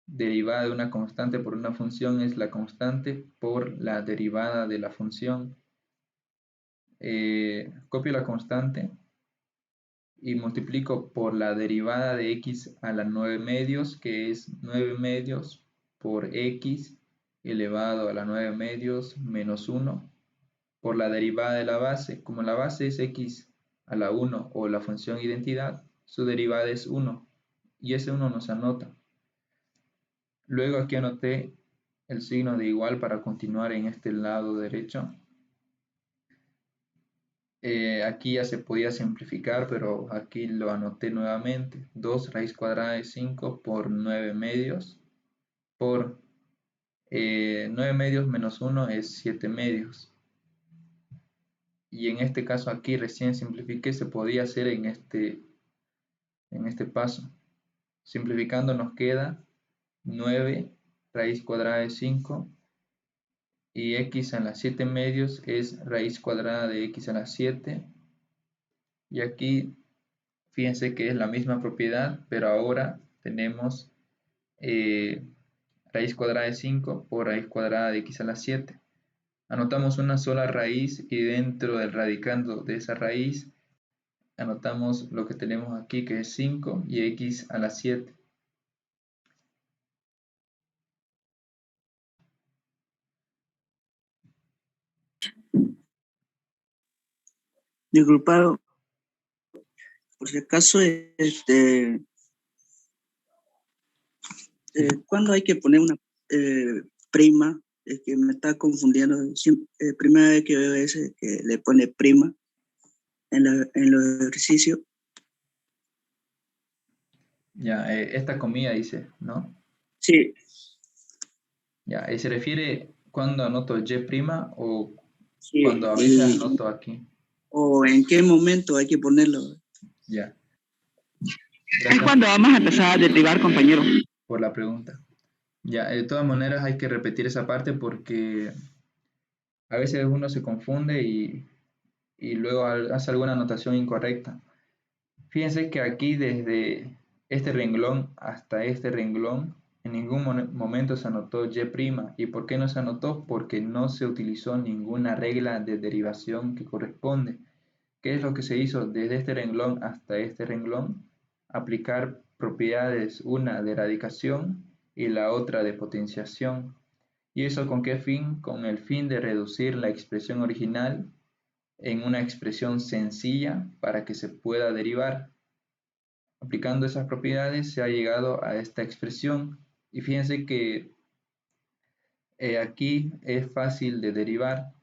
Derivada de una constante por una función es la constante por la derivada de la función. Copio la constante y multiplico por la derivada de x a la 9 medios, que es 9 medios por x elevado a la 9 medios menos 1, por la derivada de la base. Como la base es x a la 1 o la función identidad, su derivada es 1 y ese 1 nos anota. Luego aquí anoté el signo de igual para continuar en este lado derecho. Aquí ya se podía simplificar, pero aquí lo anoté nuevamente. 2 raíz cuadrada de 5 por 9 medios por 9 medios menos 1 es 7 medios. Y en este caso aquí recién simplifiqué, se podía hacer en este paso. Simplificando nos queda 9 raíz cuadrada de 5 y x a las 7 medios es raíz cuadrada de x a las 7. Y aquí fíjense que es la misma propiedad, pero ahora tenemos raíz cuadrada de 5 por raíz cuadrada de x a la 7. Anotamos una sola raíz y dentro del radicando de esa raíz anotamos lo que tenemos aquí, que es 5 y x a la 7.
Disculpado, por si acaso, ¿cuándo hay que poner una prima? Es que me está confundiendo. Primera vez que veo ese que le pone prima en los ejercicios.
Ya, esta comilla dice, ¿no?
Sí,
Ya, se refiere cuando anoto y' o
sí.
cuando a veces anoto aquí.
¿O en qué momento hay que ponerlo?
Ya.
Es
Gracias
cuando vamos a empezar a derivar, compañero.
por la pregunta. Ya, de todas maneras hay que repetir esa parte porque a veces uno se confunde y luego hace alguna anotación incorrecta. Fíjense que aquí desde este renglón hasta este renglón en ningún momento se anotó y'. ¿Y por qué no se anotó? Porque no se utilizó ninguna regla de derivación que corresponde. ¿Qué es lo que se hizo desde este renglón hasta este renglón? Aplicar propiedades, una de radicación y la otra de potenciación. ¿Y eso con qué fin? Con el fin de reducir la expresión original en una expresión sencilla para que se pueda derivar. Aplicando esas propiedades se ha llegado a esta expresión y fíjense que aquí es fácil de derivar.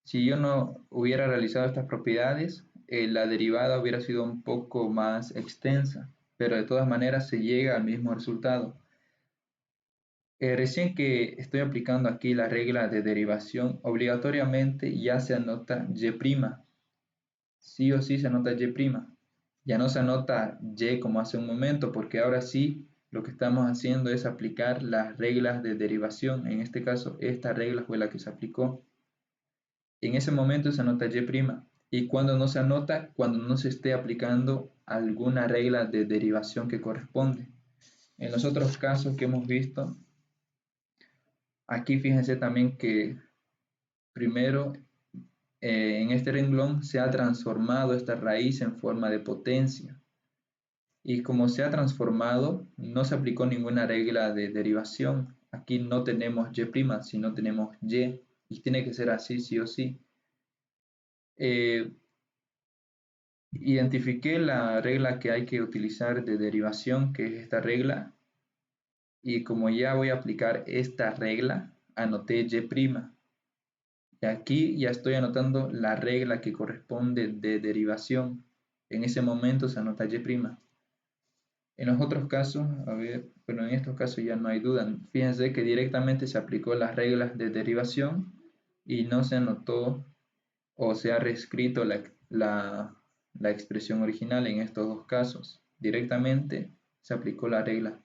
Si yo no hubiera realizado estas propiedades, la derivada hubiera sido un poco más extensa, pero de todas maneras se llega al mismo resultado. Recién que estoy aplicando aquí la regla de derivación, obligatoriamente ya se anota y'. Sí o sí se anota y'. Ya no se anota y como hace un momento, porque ahora sí lo que estamos haciendo es aplicar las reglas de derivación. En este caso, esta regla fue la que se aplicó. En ese momento se anota y'. Y cuando no se anota, cuando no se esté aplicando alguna regla de derivación que corresponde. En los otros casos que hemos visto, aquí fíjense también que primero en este renglón se ha transformado esta raíz en forma de potencia. Y como se ha transformado, no se aplicó ninguna regla de derivación. Aquí no tenemos y', sino tenemos y. Y tiene que ser así, sí o sí. Identifiqué la regla que hay que utilizar de derivación, que es esta regla. Y como ya voy a aplicar esta regla, anoté y'. Y aquí ya estoy anotando la regla que corresponde de derivación. En ese momento se anota y'. En los otros casos, a ver, bueno, en estos casos ya no hay duda. Fíjense que directamente se aplicó las reglas de derivación y no se anotó o se ha reescrito la expresión original en estos dos casos. Directamente se aplicó la regla.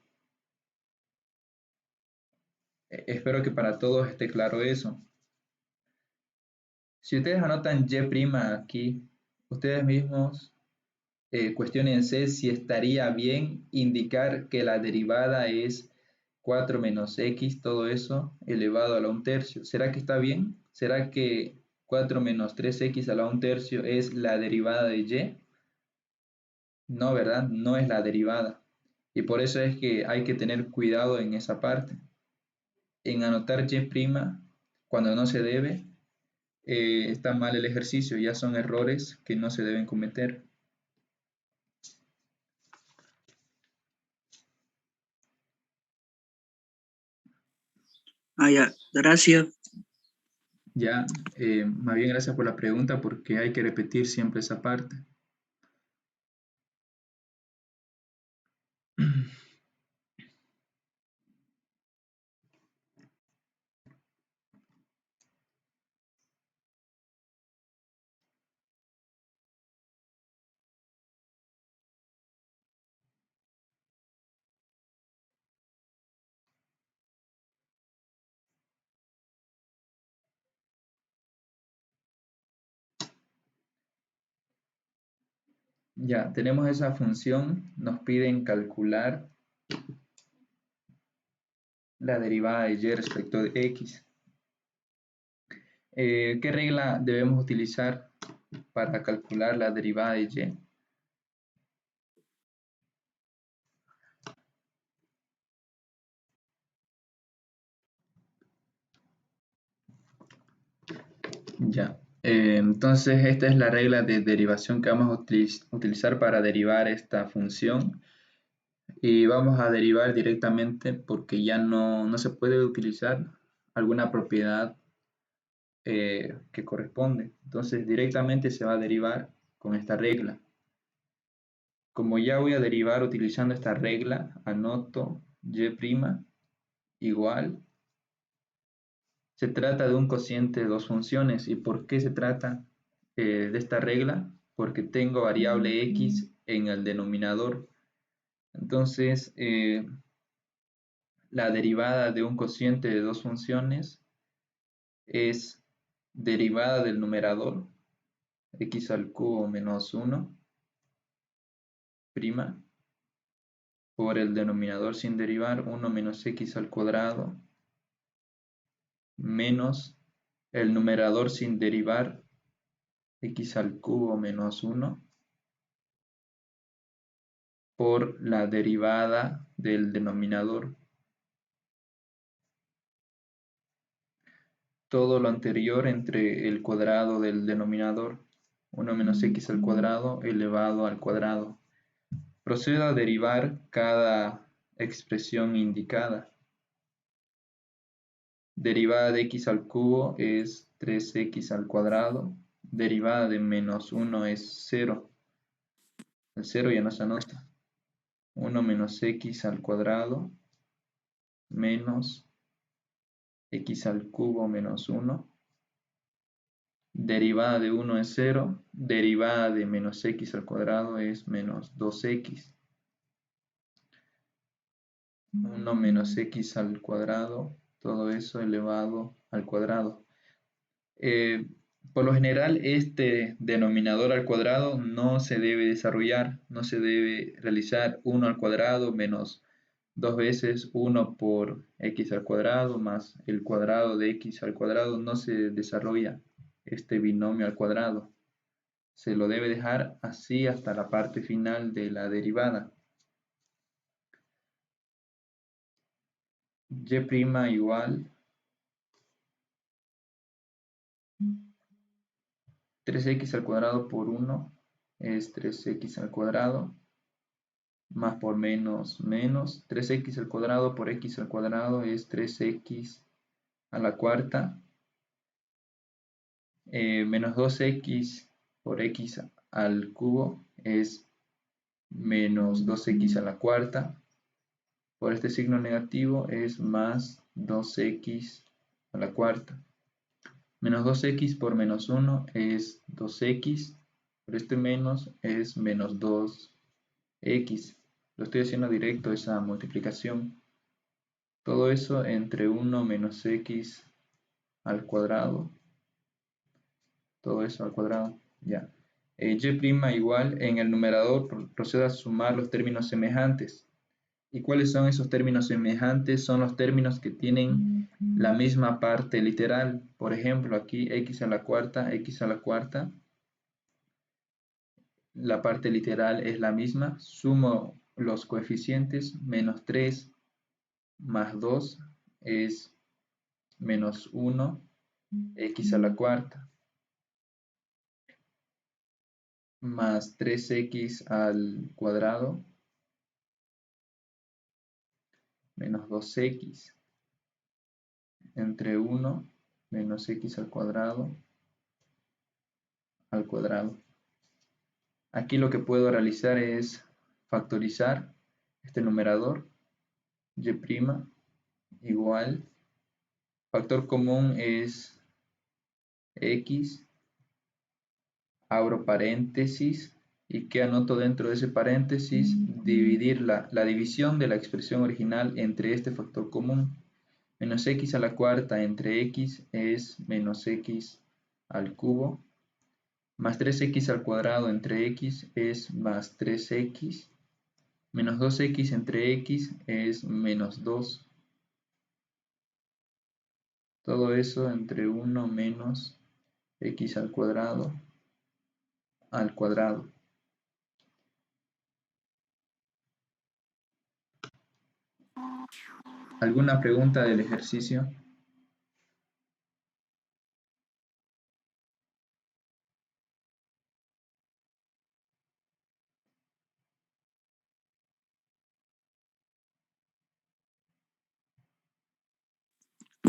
Espero que para todos esté claro eso. Si ustedes anotan y' aquí, ustedes mismos cuestiónense si estaría bien indicar que la derivada es 4 menos x, todo eso, elevado a la 1/3. ¿Será que está bien? ¿Será que 4 menos 3x a la 1/3 es la derivada de y? No, ¿verdad? No es la derivada. Y por eso es que hay que tener cuidado en esa parte. En anotar y' cuando no se debe, está mal el ejercicio, ya son errores que no se deben cometer.
Ya, gracias.
Ya, más bien gracias por la pregunta porque hay que repetir siempre esa parte. Ya, tenemos esa función, nos piden calcular la derivada de y respecto de x. ¿Qué regla debemos utilizar para calcular la derivada de y? Ya, entonces esta es la regla de derivación que vamos a utilizar para derivar esta función. Y vamos a derivar directamente porque ya no se puede utilizar alguna propiedad que corresponde. Entonces directamente se va a derivar con esta regla. Como ya voy a derivar utilizando esta regla, anoto y' igual. Se trata de un cociente de dos funciones. ¿Y por qué se trata de esta regla? Porque tengo variable x en el denominador. Entonces, la derivada de un cociente de dos funciones es derivada del numerador, x al cubo menos 1, prima, por el denominador sin derivar, 1 menos x al cuadrado, menos el numerador sin derivar, x al cubo menos 1, por la derivada del denominador. Todo lo anterior entre el cuadrado del denominador, 1 menos x al cuadrado elevado al cuadrado. Procedo a derivar cada expresión indicada. Derivada de x al cubo es 3x al cuadrado. Derivada de menos 1 es 0. El 0 ya no se anota. 1 menos x al cuadrado menos x al cubo menos 1. Derivada de 1 es 0. Derivada de menos x al cuadrado es menos 2x. 1 menos x al cuadrado, todo eso elevado al cuadrado. Por lo general, este denominador al cuadrado no se debe desarrollar, no se debe realizar 1 al cuadrado menos 2 veces 1 por x al cuadrado más el cuadrado de x al cuadrado, no se desarrolla este binomio al cuadrado. Se lo debe dejar así hasta la parte final de la derivada. Y' igual 3x al cuadrado por 1 es 3x al cuadrado, más por menos, menos, 3x al cuadrado por x al cuadrado es 3x a la cuarta, menos 2x por x al cubo es menos 2x a la cuarta, por este signo negativo es más 2x a la cuarta. Menos 2x por menos 1 es 2x, por este menos es menos 2x. Lo estoy haciendo directo esa multiplicación. Todo eso entre 1 menos x al cuadrado. Todo eso al cuadrado, ya. Y' igual, en el numerador procedo a sumar los términos semejantes. ¿Y cuáles son esos términos semejantes? Son los términos que tienen la misma parte literal. Por ejemplo, aquí x a la cuarta, la parte literal es la misma. Sumo los coeficientes, menos 3 más 2 es menos 1, x a la cuarta, más 3x al cuadrado, menos 2x, entre 1 menos x al cuadrado. Aquí lo que puedo realizar es factorizar este numerador, y' igual, factor común es x, abro paréntesis, y ¿qué anoto dentro de ese paréntesis? Dividir la división de la expresión original entre este factor común. Menos x a la cuarta entre x es menos x al cubo, más 3x al cuadrado entre x es más 3x, menos 2x entre x es menos 2. Todo eso entre 1 menos x al cuadrado. ¿Alguna pregunta del ejercicio?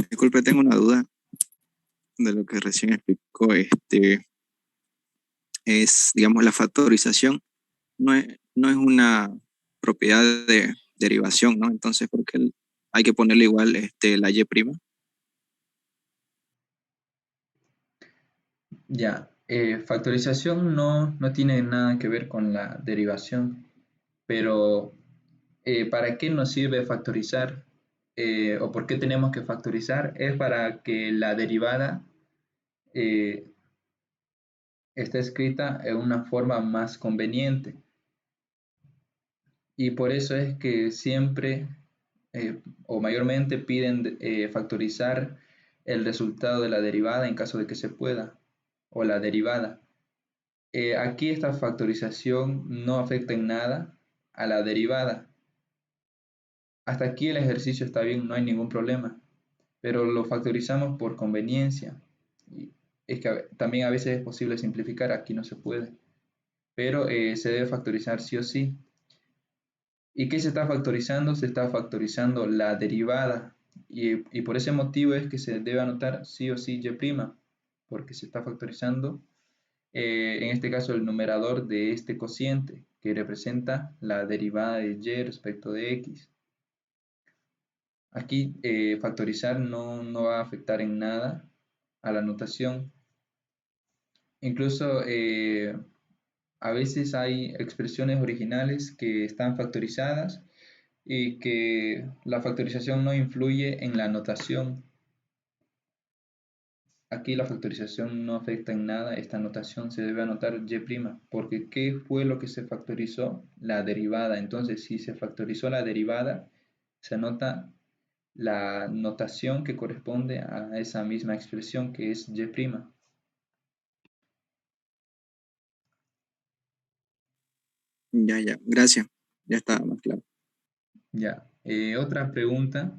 Disculpe, tengo una duda de lo que recién explicó. Es, digamos, la factorización no es una propiedad de derivación, ¿no? Entonces, ¿por qué hay que ponerle igual la y'?
Ya, factorización no tiene nada que ver con la derivación, pero ¿para qué nos sirve factorizar? ¿O por qué tenemos que factorizar? Es para que la derivada esté escrita en una forma más conveniente. Y por eso es que siempre o mayormente piden factorizar el resultado de la derivada en caso de que se pueda, o la derivada. Aquí esta factorización no afecta en nada a la derivada. Hasta aquí el ejercicio está bien, no hay ningún problema, pero lo factorizamos por conveniencia. Y es que también a veces es posible simplificar, aquí no se puede, pero se debe factorizar sí o sí. ¿Y qué se está factorizando? Se está factorizando la derivada, y por ese motivo es que se debe anotar sí o sí y', porque se está factorizando en este caso el numerador de este cociente, que representa la derivada de y respecto de x. Aquí factorizar no va a afectar en nada a la notación. Incluso a veces hay expresiones originales que están factorizadas y que la factorización no influye en la notación. Aquí la factorización no afecta en nada esta notación, se debe anotar y', porque ¿qué fue lo que se factorizó? La derivada. Entonces, si se factorizó la derivada, se anota la notación que corresponde a esa misma expresión que es y'.
Ya, gracias. Ya está más claro.
Ya. Otra pregunta.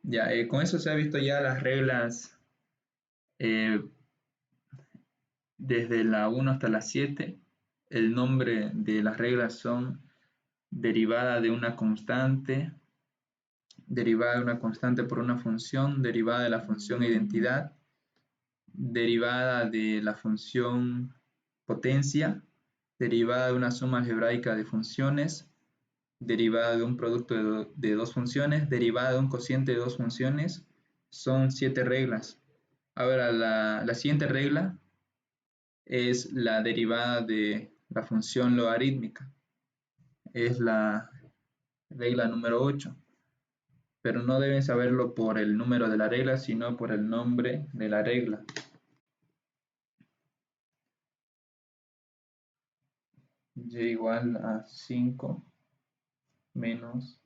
Ya, con eso se ha visto ya las reglas desde la 1 hasta la 7. El nombre de las reglas son derivada de una constante, derivada de una constante por una función, derivada de la función identidad, derivada de la función potencia, derivada de una suma algebraica de funciones, derivada de un producto de dos funciones, derivada de un cociente de dos funciones. Son 7 reglas. Ahora, la siguiente regla es la derivada de la función logarítmica. Es la regla número 8. Pero no deben saberlo por el número de la regla, sino por el nombre de la regla. Y igual a 5 menos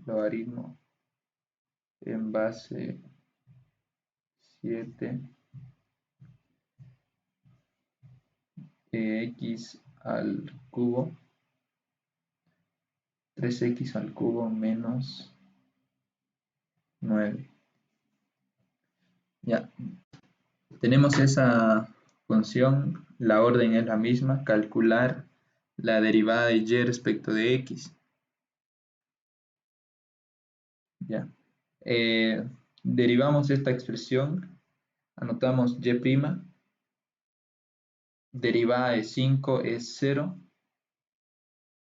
logaritmo en base 7 x al cubo, 3x al cubo menos 9. Ya, tenemos esa función, la orden es la misma, calcular la derivada de y respecto de x. Ya. Derivamos esta expresión, anotamos y', derivada de 5 es 0,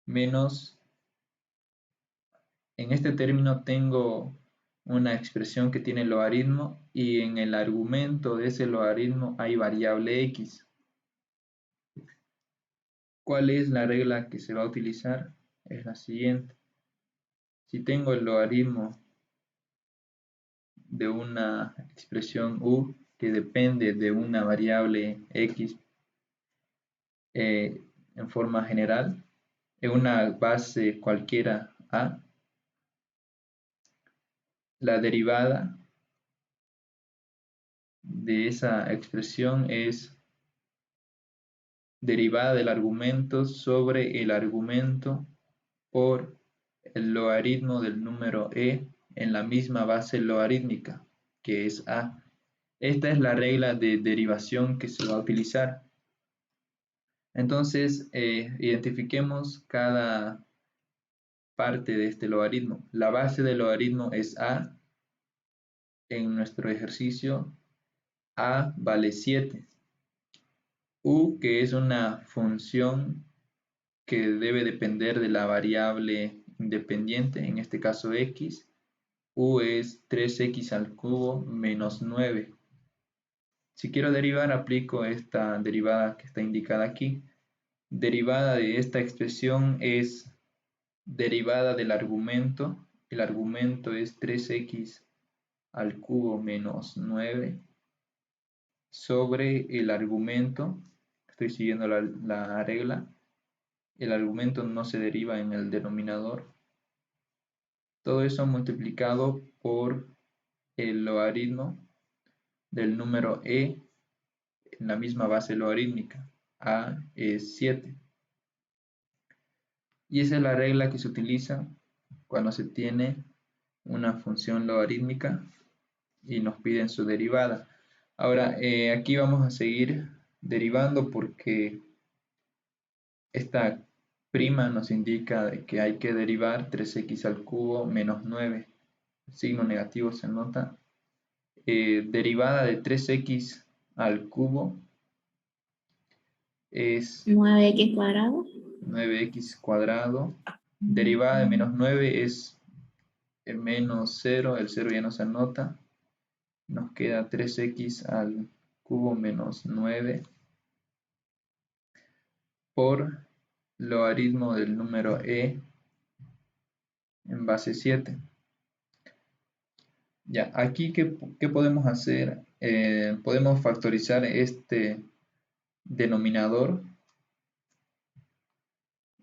menos, en este término tengo una expresión que tiene logaritmo y en el argumento de ese logaritmo hay variable x. ¿Cuál es la regla que se va a utilizar? Es la siguiente. Si tengo el logaritmo de una expresión u que depende de una variable x en forma general, en una base cualquiera a, la derivada de esa expresión es derivada del argumento sobre el argumento por el logaritmo del número e en la misma base logarítmica, que es a. Esta es la regla de derivación que se va a utilizar. Entonces, identifiquemos cada parte de este logaritmo. La base del logaritmo es a. En nuestro ejercicio, a vale 7. U, que es una función que debe depender de la variable independiente, en este caso x. U es 3x al cubo menos 9. Si quiero derivar, aplico esta derivada que está indicada aquí. Derivada de esta expresión es derivada del argumento. El argumento es 3x al cubo menos 9 sobre el argumento. Estoy siguiendo la regla. El argumento no se deriva en el denominador. Todo eso multiplicado por el logaritmo del número e en la misma base logarítmica. A es 7. Y esa es la regla que se utiliza cuando se tiene una función logarítmica y nos piden su derivada. Ahora, aquí vamos a seguir derivando porque esta prima nos indica que hay que derivar 3x al cubo menos 9. El signo negativo se nota. Derivada de 3x al cubo es
9x cuadrado.
9x cuadrado. Derivada de menos 9 es menos 0, el 0 ya no se anota. Nos queda 3x al cubo menos 9 por logaritmo del número e en base 7. Ya, aquí, ¿qué podemos hacer? Podemos factorizar este denominador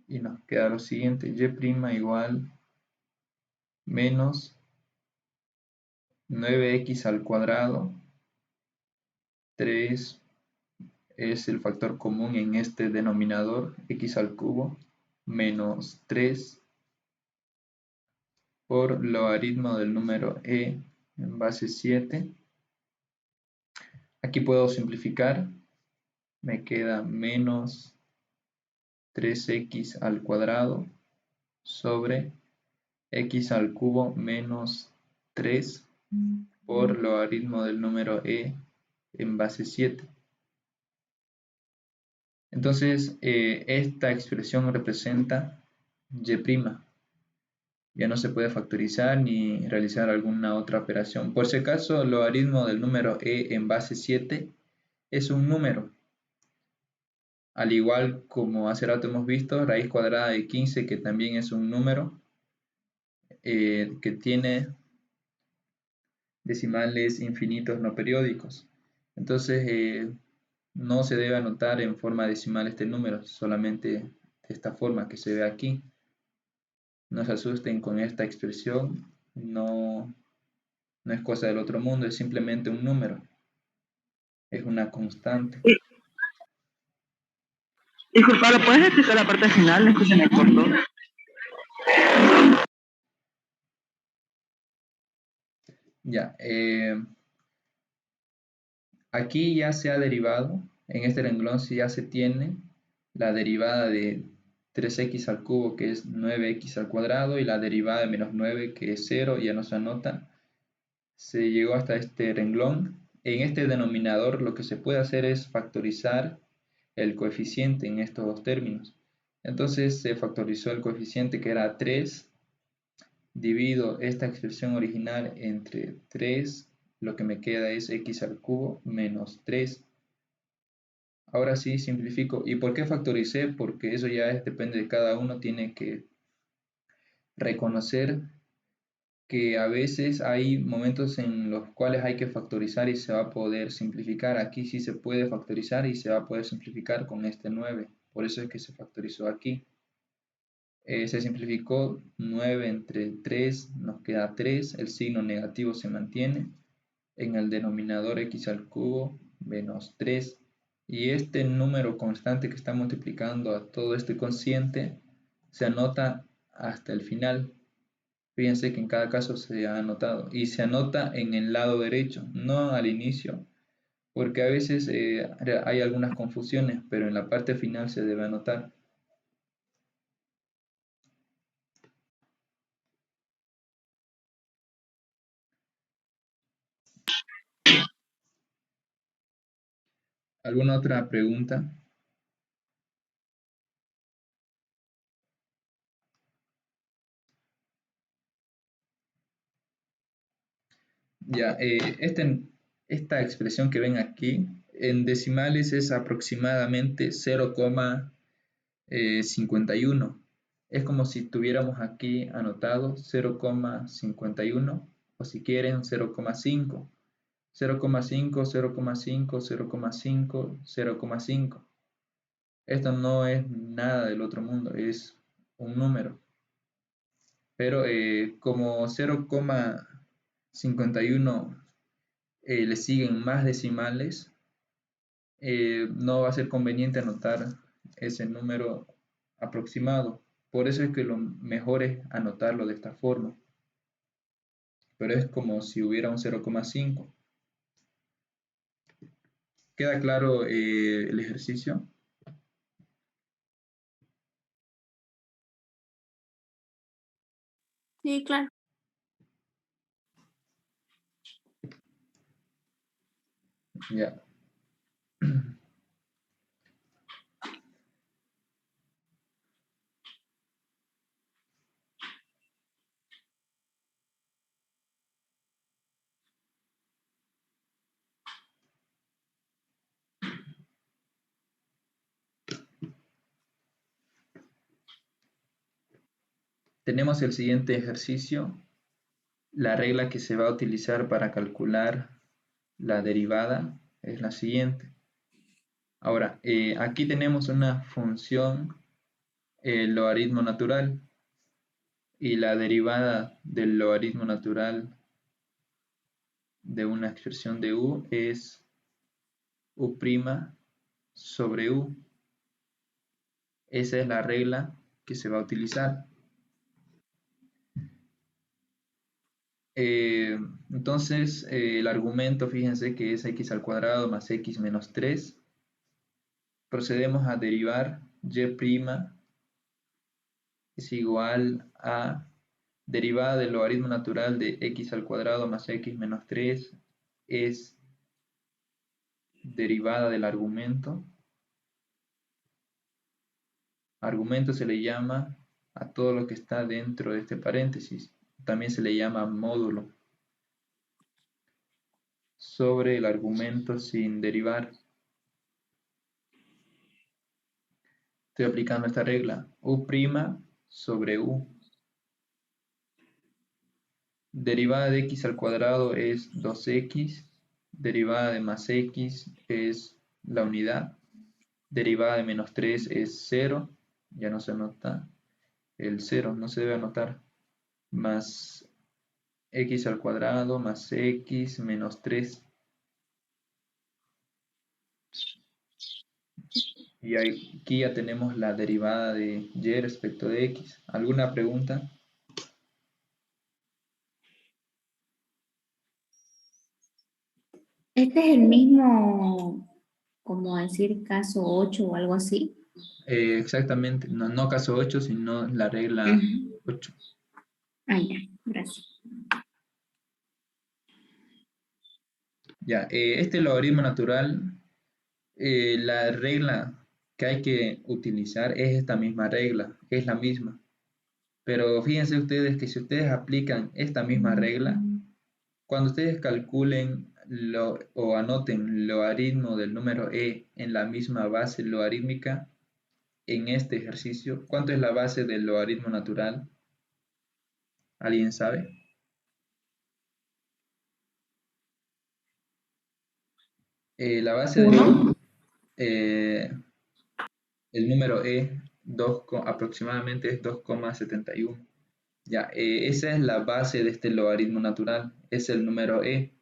y nos queda lo siguiente, y' igual menos 9x al cuadrado, 3 es el factor común en este denominador, x al cubo, menos 3 por logaritmo del número e en base 7. Aquí puedo simplificar, me queda menos 3x al cuadrado sobre x al cubo menos 3 por logaritmo del número e en base 7. Entonces, esta expresión representa y'. Ya no se puede factorizar ni realizar alguna otra operación. Por si acaso, el logaritmo del número e en base 7 es un número. Al igual como hace rato hemos visto, raíz cuadrada de 15, que también es un número, que tiene decimales infinitos no periódicos. Entonces, no se debe anotar en forma decimal este número, solamente de esta forma que se ve aquí. No se asusten con esta expresión, no es cosa del otro mundo, es simplemente un número, es una constante.
Disculpa, ¿lo puedes explicar la parte final? Es que se me cortó.
Ya, aquí ya se ha derivado, en este renglón ya se tiene la derivada de 3x al cubo, que es 9x al cuadrado, y la derivada de menos 9, que es 0, ya no se anota. Se llegó hasta este renglón. En este denominador lo que se puede hacer es factorizar el coeficiente en estos dos términos. Entonces se factorizó el coeficiente, que era 3, divido esta expresión original entre 3, lo que me queda es x al cubo menos 3. Ahora sí simplifico. ¿Y por qué factoricé? Porque eso ya depende de cada uno, tiene que reconocer que a veces hay momentos en los cuales hay que factorizar y se va a poder simplificar. Aquí sí se puede factorizar y se va a poder simplificar con este 9. Por eso es que se factorizó aquí. Se simplificó 9 entre 3, nos queda 3. El signo negativo se mantiene. En el denominador x al cubo menos 3. Y este número constante que está multiplicando a todo este cociente se anota hasta el final. Fíjense que en cada caso se ha anotado y se anota en el lado derecho, no al inicio, porque a veces hay algunas confusiones, pero en la parte final se debe anotar. ¿Alguna otra pregunta? Ya, esta expresión que ven aquí, en decimales es aproximadamente 0,51. Es como si tuviéramos aquí anotado 0,51 o si quieren 0,5. 0,5, 0,5, 0,5, 0,5. Esto no es nada del otro mundo, es un número. Pero como 0,51 le siguen más decimales, no va a ser conveniente anotar ese número aproximado. Por eso es que lo mejor es anotarlo de esta forma. Pero es como si hubiera un 0,5. ¿Queda claro el ejercicio?
Sí, claro.
Ya. Tenemos el siguiente ejercicio. La regla que se va a utilizar para calcular la derivada es la siguiente. Ahora, aquí tenemos una función, el logaritmo natural, y la derivada del logaritmo natural de una expresión de u es u' sobre u. Esa es la regla que se va a utilizar. Entonces, el argumento, fíjense que es x al cuadrado más x menos 3. Procedemos a derivar y' es igual a derivada del logaritmo natural de x al cuadrado más x menos 3 es derivada del argumento. Argumento se le llama a todo lo que está dentro de este paréntesis. También se le llama módulo. Sobre el argumento sin derivar. Estoy aplicando esta regla. U' sobre u. Derivada de x al cuadrado es 2x. Derivada de más x es la unidad. Derivada de menos 3 es 0. Ya no se anota. El 0 no se debe anotar. Más x al cuadrado más x menos 3. Y aquí ya tenemos la derivada de y respecto de x. ¿Alguna pregunta?
Este es el mismo, como decir, caso 8 o algo así.
Exactamente, no caso 8, sino la regla 8.
Ah, ya, gracias.
Ya, este logaritmo natural, la regla que hay que utilizar es esta misma regla, es la misma. Pero fíjense ustedes que si ustedes aplican esta misma regla, cuando ustedes calculen o anoten logaritmo del número e en la misma base logarítmica, en este ejercicio, ¿cuánto es la base del logaritmo natural? ¿Alguien sabe? La base del el número e aproximadamente es 2,71. Ya, esa es la base de este logaritmo natural, es el número e.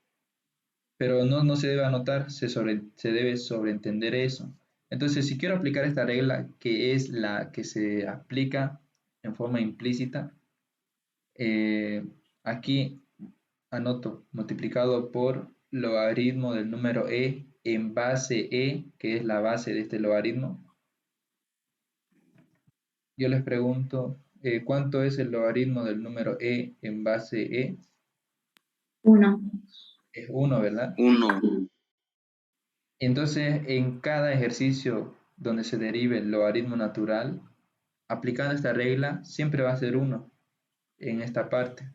Pero no se debe anotar, se debe sobreentender eso. Entonces, si quiero aplicar esta regla, que es la que se aplica en forma implícita, aquí anoto multiplicado por logaritmo del número e en base e, que es la base de este logaritmo. Yo les pregunto, ¿cuánto es el logaritmo del número e en base e?
1.
Es 1, ¿verdad?
1.
Entonces, en cada ejercicio donde se derive el logaritmo natural, aplicando esta regla, siempre va a ser 1 en esta parte.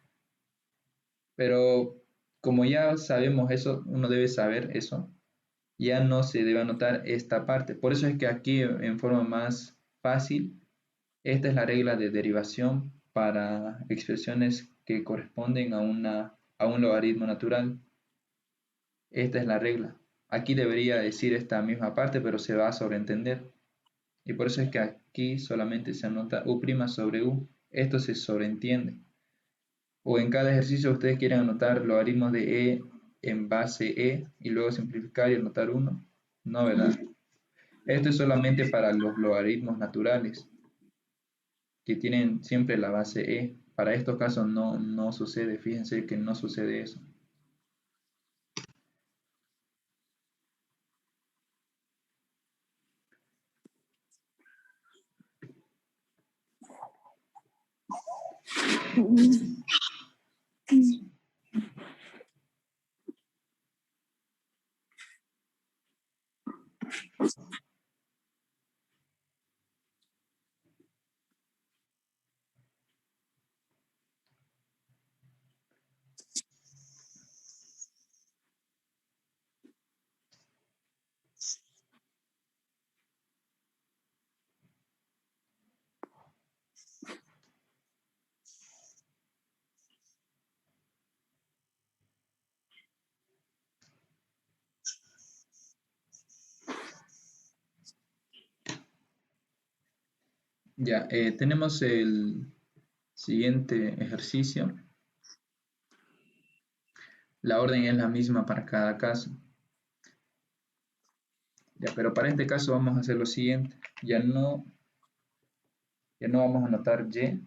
Pero como ya sabemos eso, uno debe saber eso, ya no se debe anotar esta parte. Por eso es que aquí, en forma más fácil, esta es la regla de derivación para expresiones que corresponden a un logaritmo natural. Esta es la regla. Aquí debería decir esta misma parte, pero se va a sobreentender. Y por eso es que aquí solamente se anota u' sobre u. Esto se sobreentiende. O en cada ejercicio ustedes quieren anotar logaritmos de e en base e y luego simplificar y anotar 1. No, ¿verdad? Esto es solamente para los logaritmos naturales, que tienen siempre la base e. Para estos casos no sucede, fíjense que no sucede eso. Ya, tenemos el siguiente ejercicio. La orden es la misma para cada caso. Ya, pero para este caso vamos a hacer lo siguiente. Ya no vamos a anotar Y.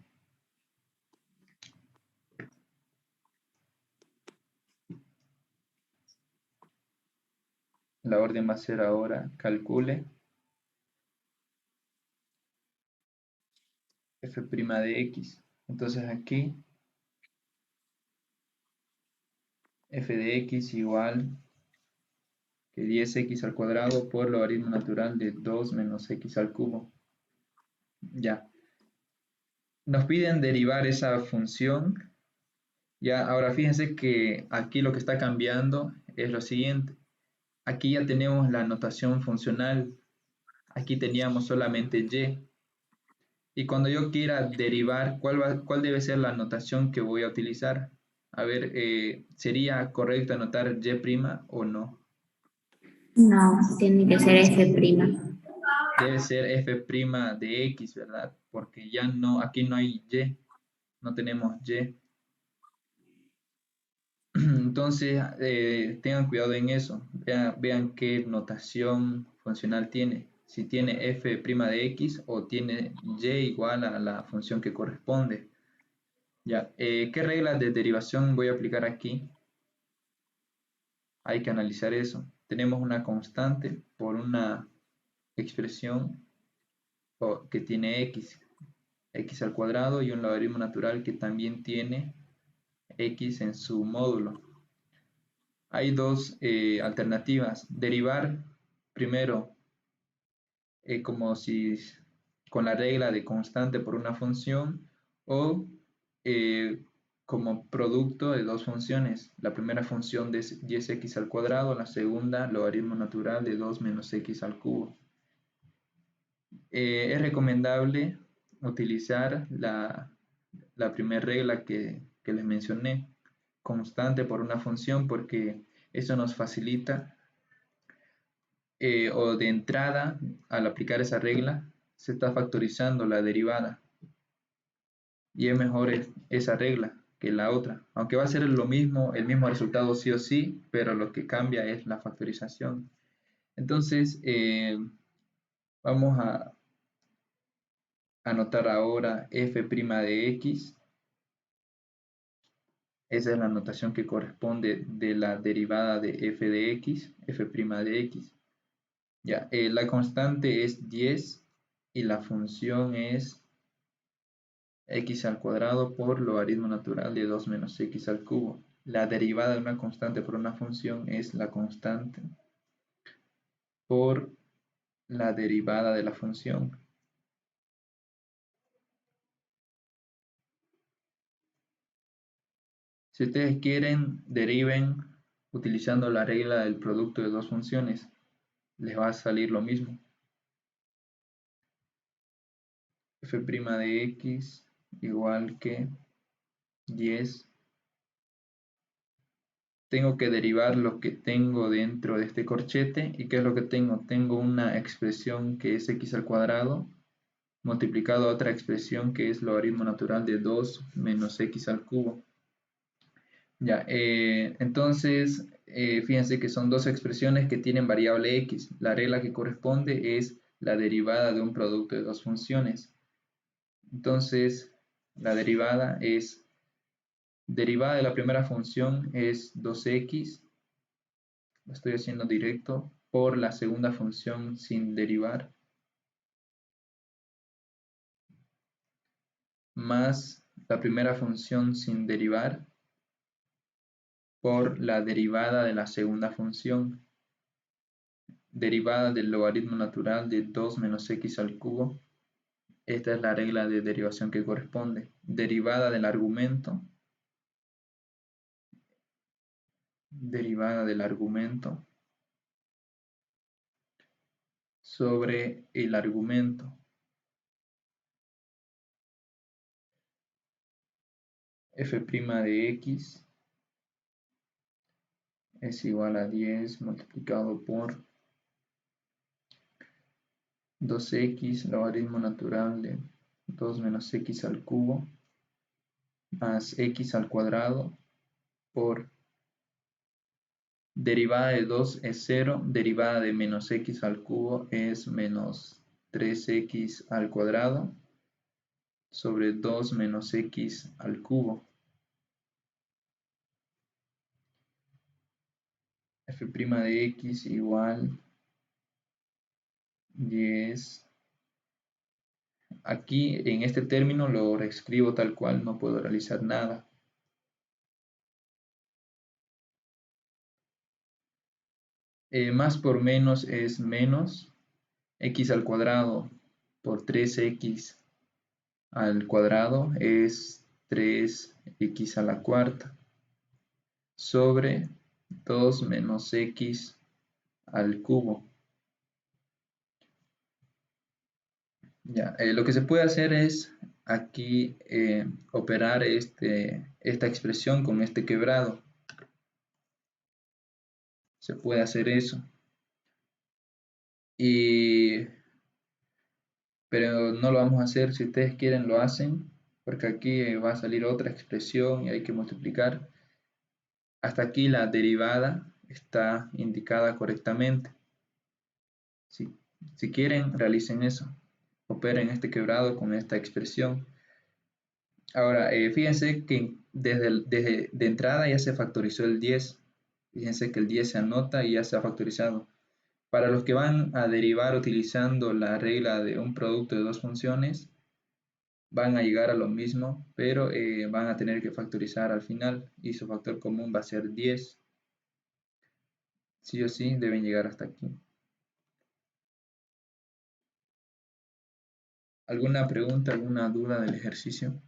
La orden va a ser ahora calcule f' de x. Entonces aquí f de x igual que 10x al cuadrado por logaritmo natural de 2 menos x al cubo. Ya. Nos piden derivar esa función. Ya, ahora fíjense que aquí lo que está cambiando es lo siguiente. Aquí ya tenemos la notación funcional. Aquí teníamos solamente y. Y cuando yo quiera derivar, ¿cuál debe ser la notación que voy a utilizar? A ver, ¿sería correcto anotar y' o no?
No, tiene que ser F'.
Debe ser f' de x, ¿verdad? Porque ya no, aquí no hay y, no tenemos y. Entonces, tengan cuidado en eso. Vean qué notación funcional tiene. Si tiene f' de x o tiene y igual a la función que corresponde. Ya, ¿qué reglas de derivación voy a aplicar aquí? Hay que analizar eso. Tenemos una constante por una expresión que tiene x al cuadrado, y un logaritmo natural que también tiene x en su módulo. Hay dos alternativas. Derivar primero como si con la regla de constante por una función, o como producto de dos funciones. La primera función de 10x al cuadrado, la segunda logaritmo natural de 2 menos x al cubo. Es recomendable utilizar la primera regla que les mencioné, constante por una función, porque eso nos facilita, o de entrada, al aplicar esa regla, se está factorizando la derivada. Y es mejor esa regla que la otra, aunque va a ser lo mismo, el mismo resultado sí o sí, pero lo que cambia es la factorización. Entonces, vamos a anotar ahora f' de x. Esa es la notación que corresponde de la derivada de f de x, f' de x. Ya, la constante es 10 y la función es x al cuadrado por logaritmo natural de 2 menos x al cubo. La derivada de una constante por una función es la constante por la derivada de la función. Si ustedes quieren, deriven utilizando la regla del producto de dos funciones. Les va a salir lo mismo. f' de x igual que 10. Tengo que derivar lo que tengo dentro de este corchete. ¿Y qué es lo que tengo? Tengo una expresión que es x al cuadrado multiplicado a otra expresión que es logaritmo natural de 2 menos x al cubo. Ya, entonces, fíjense que son dos expresiones que tienen variable x. La regla que corresponde es la derivada de un producto de dos funciones. Entonces, la derivada de la primera función es 2x, lo estoy haciendo directo, por la segunda función sin derivar, más la primera función sin derivar por la derivada de la segunda función, derivada del logaritmo natural de 2 menos x al cubo. Esta es la regla de derivación que corresponde. Derivada del argumento sobre el argumento. f' de x es igual a 10 multiplicado por 2x logaritmo natural de 2 menos x al cubo más x al cuadrado por derivada de 2 es 0, derivada de menos x al cubo es menos 3x al cuadrado sobre 2 menos x al cubo. F' de x igual 10. Aquí en este término lo reescribo tal cual, no puedo realizar nada. Más por menos es menos x al cuadrado por 3x al cuadrado es 3x a la cuarta sobre 2 menos x al cubo. Ya, lo que se puede hacer es aquí operar esta expresión con este quebrado. Se puede hacer eso. Pero no lo vamos a hacer. Si ustedes quieren lo hacen, porque aquí va a salir otra expresión y hay que multiplicar. Hasta aquí la derivada está indicada correctamente. Si quieren, realicen eso. Operen este quebrado con esta expresión. Ahora, fíjense que desde de entrada ya se factorizó el 10. Fíjense que el 10 se anota y ya se ha factorizado. Para los que van a derivar utilizando la regla de un producto de dos funciones, van a llegar a lo mismo, pero van a tener que factorizar al final y su factor común va a ser 10. Sí o sí deben llegar hasta aquí. ¿Alguna pregunta, alguna duda del ejercicio?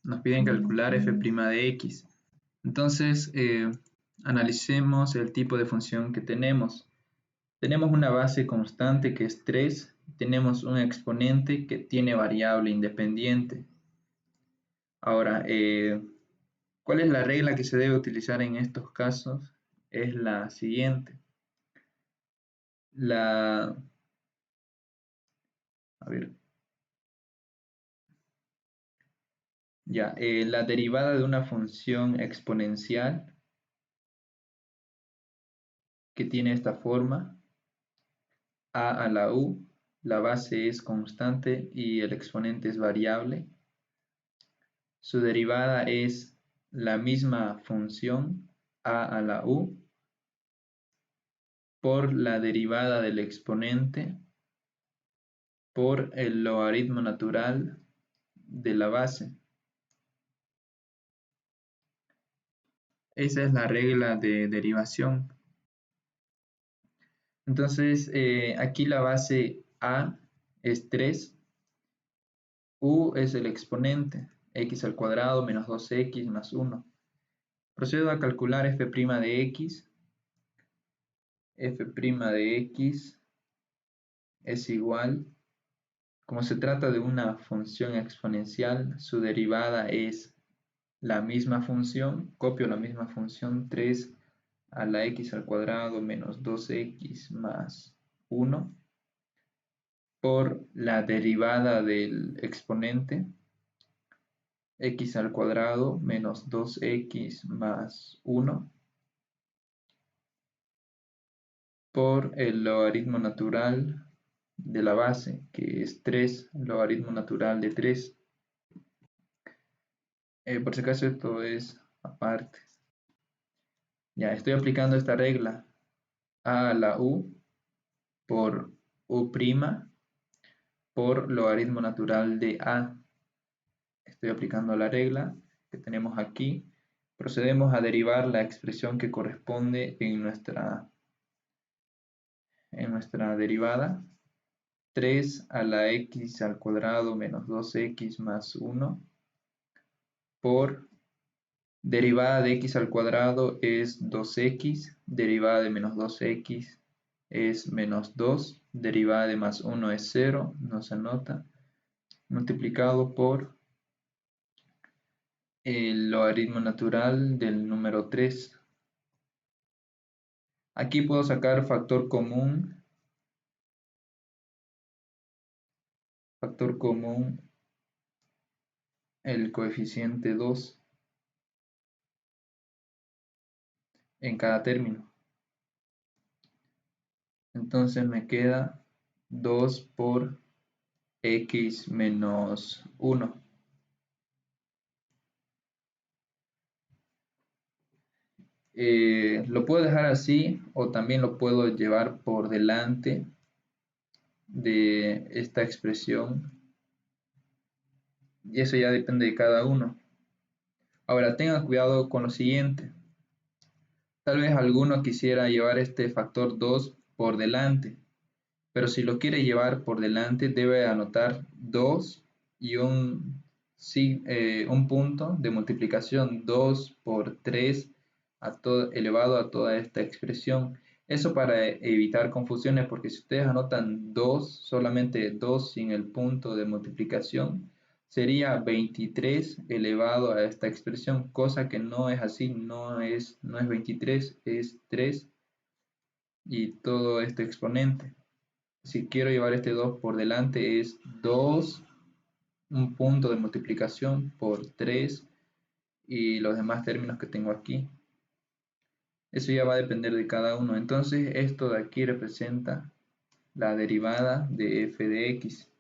Nos piden calcular f' de x. Entonces, analicemos el tipo de función que tenemos. Tenemos una base constante que es 3. Tenemos un exponente que tiene variable independiente. Ahora, ¿cuál es la regla que se debe utilizar en estos casos? Es la siguiente. A ver. Ya, la derivada de una función exponencial que tiene esta forma, a a la u, la base es constante y el exponente es variable. Su derivada es la misma función a a la u por la derivada del exponente por el logaritmo natural de la base. Esa es la regla de derivación. Entonces, aquí la base a es 3, u es el exponente, x al cuadrado menos 2x más 1. Procedo a calcular f' de x. F' de x es igual, como se trata de una función exponencial, su derivada es la misma función, copio la misma función, 3 a la x al cuadrado menos 2x más 1 por la derivada del exponente, x al cuadrado menos 2x más 1 por el logaritmo natural de la base, que es 3, logaritmo natural de 3. Por si acaso esto es aparte. Ya, estoy aplicando esta regla. A a la u por u' por logaritmo natural de a. Estoy aplicando la regla que tenemos aquí. Procedemos a derivar la expresión que corresponde en nuestra derivada. 3 a la x al cuadrado menos 2x más 1 por derivada de x al cuadrado es 2x, derivada de menos 2x es menos 2, derivada de más 1 es 0, no se anota, multiplicado por el logaritmo natural del número 3. Aquí puedo sacar factor común el coeficiente 2 en cada término. Entonces me queda 2 por x menos 1. Lo puedo dejar así o también lo puedo llevar por delante de esta expresión. Y eso ya depende de cada uno. Ahora tengan cuidado con lo siguiente. Tal vez alguno quisiera llevar este factor 2 por delante. Pero si lo quiere llevar por delante, debe anotar 2 y un punto de multiplicación 2 por 3 elevado a toda esta expresión. Eso para evitar confusiones, porque si ustedes anotan 2, solamente 2 sin el punto de multiplicación, sería 23 elevado a esta expresión, cosa que no es así, no es 23, es 3 y todo este exponente. Si quiero llevar este 2 por delante es 2, un punto de multiplicación por 3 y los demás términos que tengo aquí. Eso ya va a depender de cada uno. Entonces esto de aquí representa la derivada de f de x.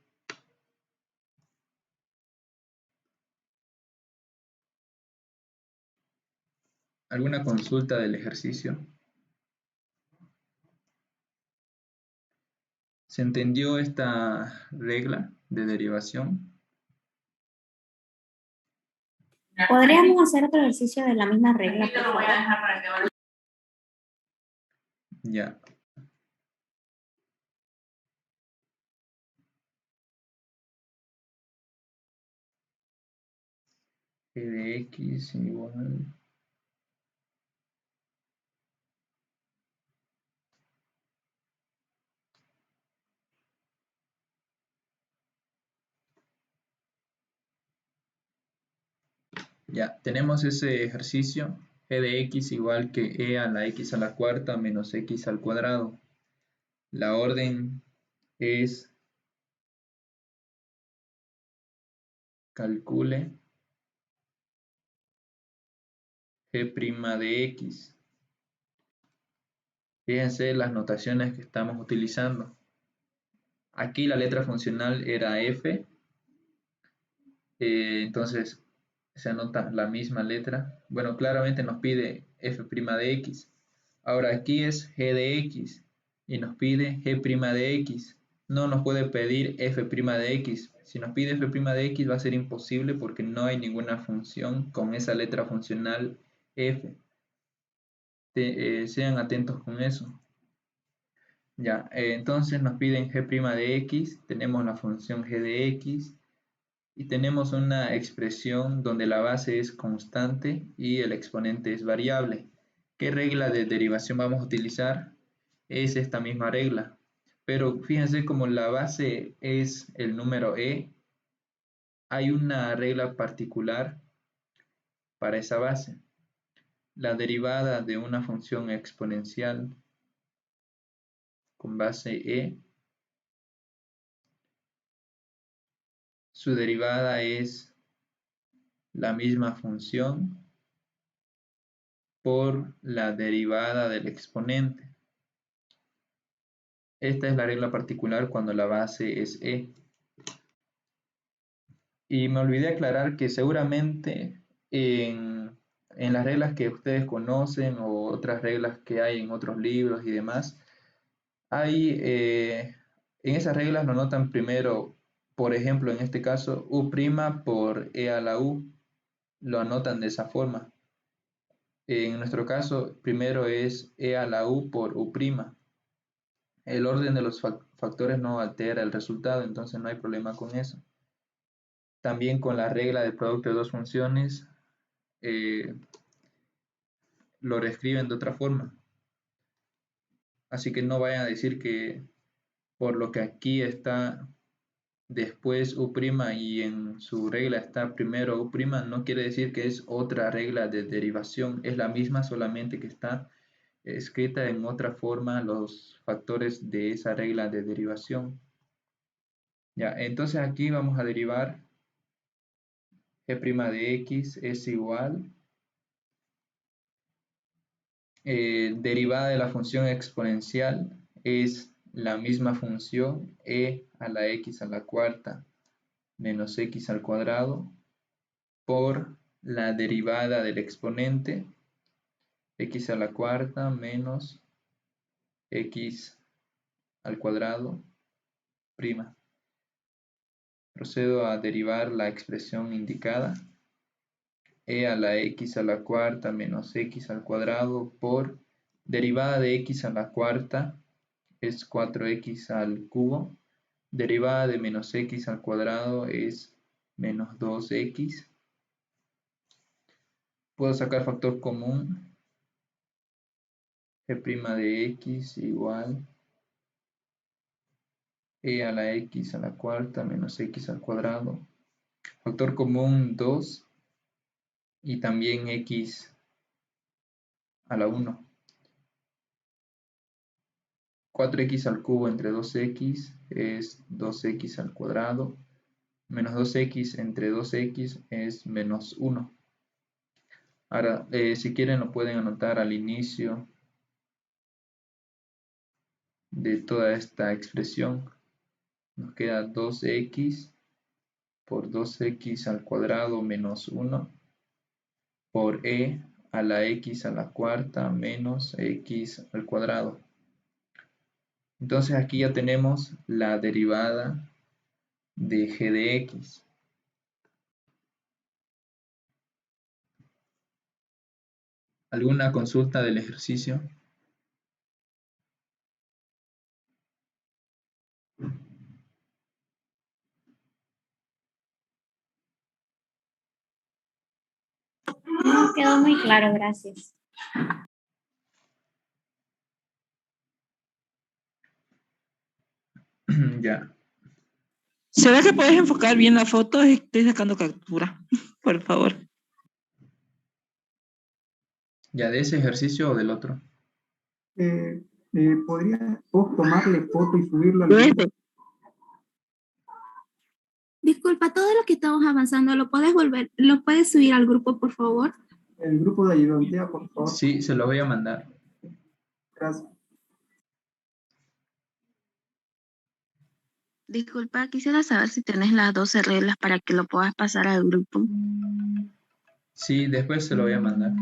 ¿Alguna consulta del ejercicio? ¿Se entendió esta regla de derivación?
¿Podríamos hacer otro ejercicio de la misma regla, por favor?
Ya. F de x igual... Ya, tenemos ese ejercicio, g de x igual que e a la x a la cuarta menos x al cuadrado. La orden es calcule g' de x. Fíjense las notaciones que estamos utilizando. Aquí la letra funcional era f, entonces se anota la misma letra. Bueno, claramente nos pide f' de x. Ahora aquí es g de x y nos pide g' de x. No nos puede pedir f' de x. Si nos pide f' de x va a ser imposible porque no hay ninguna función con esa letra funcional f. Sean atentos con eso. Ya, entonces nos piden g' de x, tenemos la función g de x y tenemos una expresión donde la base es constante y el exponente es variable. ¿Qué regla de derivación vamos a utilizar? Es esta misma regla. Pero fíjense, como la base es el número e, hay una regla particular para esa base. La derivada de una función exponencial con base e, su derivada es la misma función por la derivada del exponente. Esta es la regla particular cuando la base es e. Y me olvidé aclarar que seguramente en las reglas que ustedes conocen o otras reglas que hay en otros libros y demás, en esas reglas lo notan primero, por ejemplo, en este caso, u' por e a la u, lo anotan de esa forma. En nuestro caso, primero es e a la u por u'. El orden de los factores no altera el resultado, entonces no hay problema con eso. También con la regla del producto de dos funciones, lo reescriben de otra forma. Así que no vayan a decir que por lo que aquí está después U' y en su regla está primero U', no quiere decir que es otra regla de derivación, es la misma, solamente que está escrita en otra forma los factores de esa regla de derivación. Ya, entonces aquí vamos a derivar g' de x es igual derivada de la función exponencial es la misma función e a la x a la cuarta menos x al cuadrado por la derivada del exponente x a la cuarta menos x al cuadrado prima. Procedo a derivar la expresión indicada e a la x a la cuarta menos x al cuadrado por derivada de x a la cuarta es 4x al cubo, derivada de menos x al cuadrado es menos 2x. Puedo sacar factor común, g' de x igual e a la x a la cuarta menos x al cuadrado. Factor común 2 y también x a la 1. 4x al cubo entre 2x es 2x al cuadrado, menos 2x entre 2x es menos 1. Ahora, si quieren lo pueden anotar al inicio de toda esta expresión. Nos queda 2x por 2x al cuadrado menos 1 por e a la x a la cuarta menos x al cuadrado. Entonces aquí ya tenemos la derivada de g de x. ¿Alguna consulta del ejercicio?
No, quedó muy claro, gracias.
Ya.
¿Será que puedes enfocar bien la foto? Estoy sacando captura, por favor.
¿Ya de ese ejercicio o del otro?
¿Podrías vos tomarle foto y subirlo al
De
grupo?
este.
Disculpa, todo lo que estamos avanzando, ¿lo puedes subir al grupo, por favor?
El grupo de ayudantía, por favor.
Sí, se lo voy a mandar.
Gracias.
Disculpa, quisiera saber si tenés las 12 reglas para que lo puedas pasar al grupo.
Sí, después se lo voy a mandar.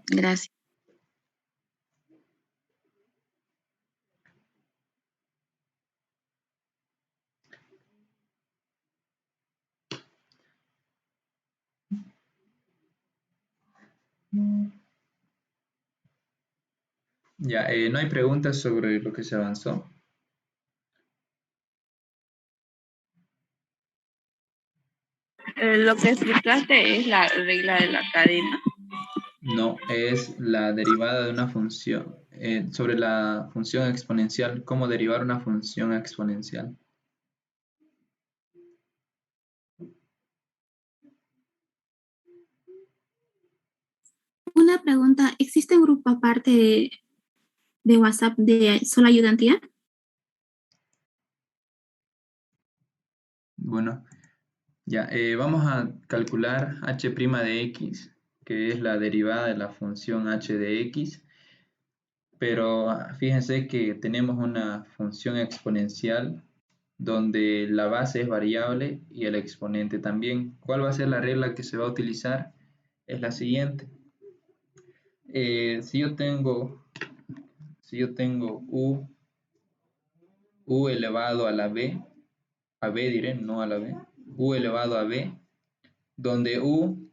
Gracias.
Ya, no hay preguntas sobre lo que se avanzó.
Lo que explicaste es la regla de la cadena.
No, es la derivada de una función. Sobre la función exponencial, cómo derivar una función exponencial.
Una pregunta, ¿existe un grupo aparte de WhatsApp de solo ayudantía?
Bueno, ya, vamos a calcular h' de x, que es la derivada de la función h de x, pero fíjense que tenemos una función exponencial donde la base es variable y el exponente también. ¿Cuál va a ser la regla que se va a utilizar? Es la siguiente. Si yo tengo u elevado a la b diré, no a la b, u elevado a b, donde u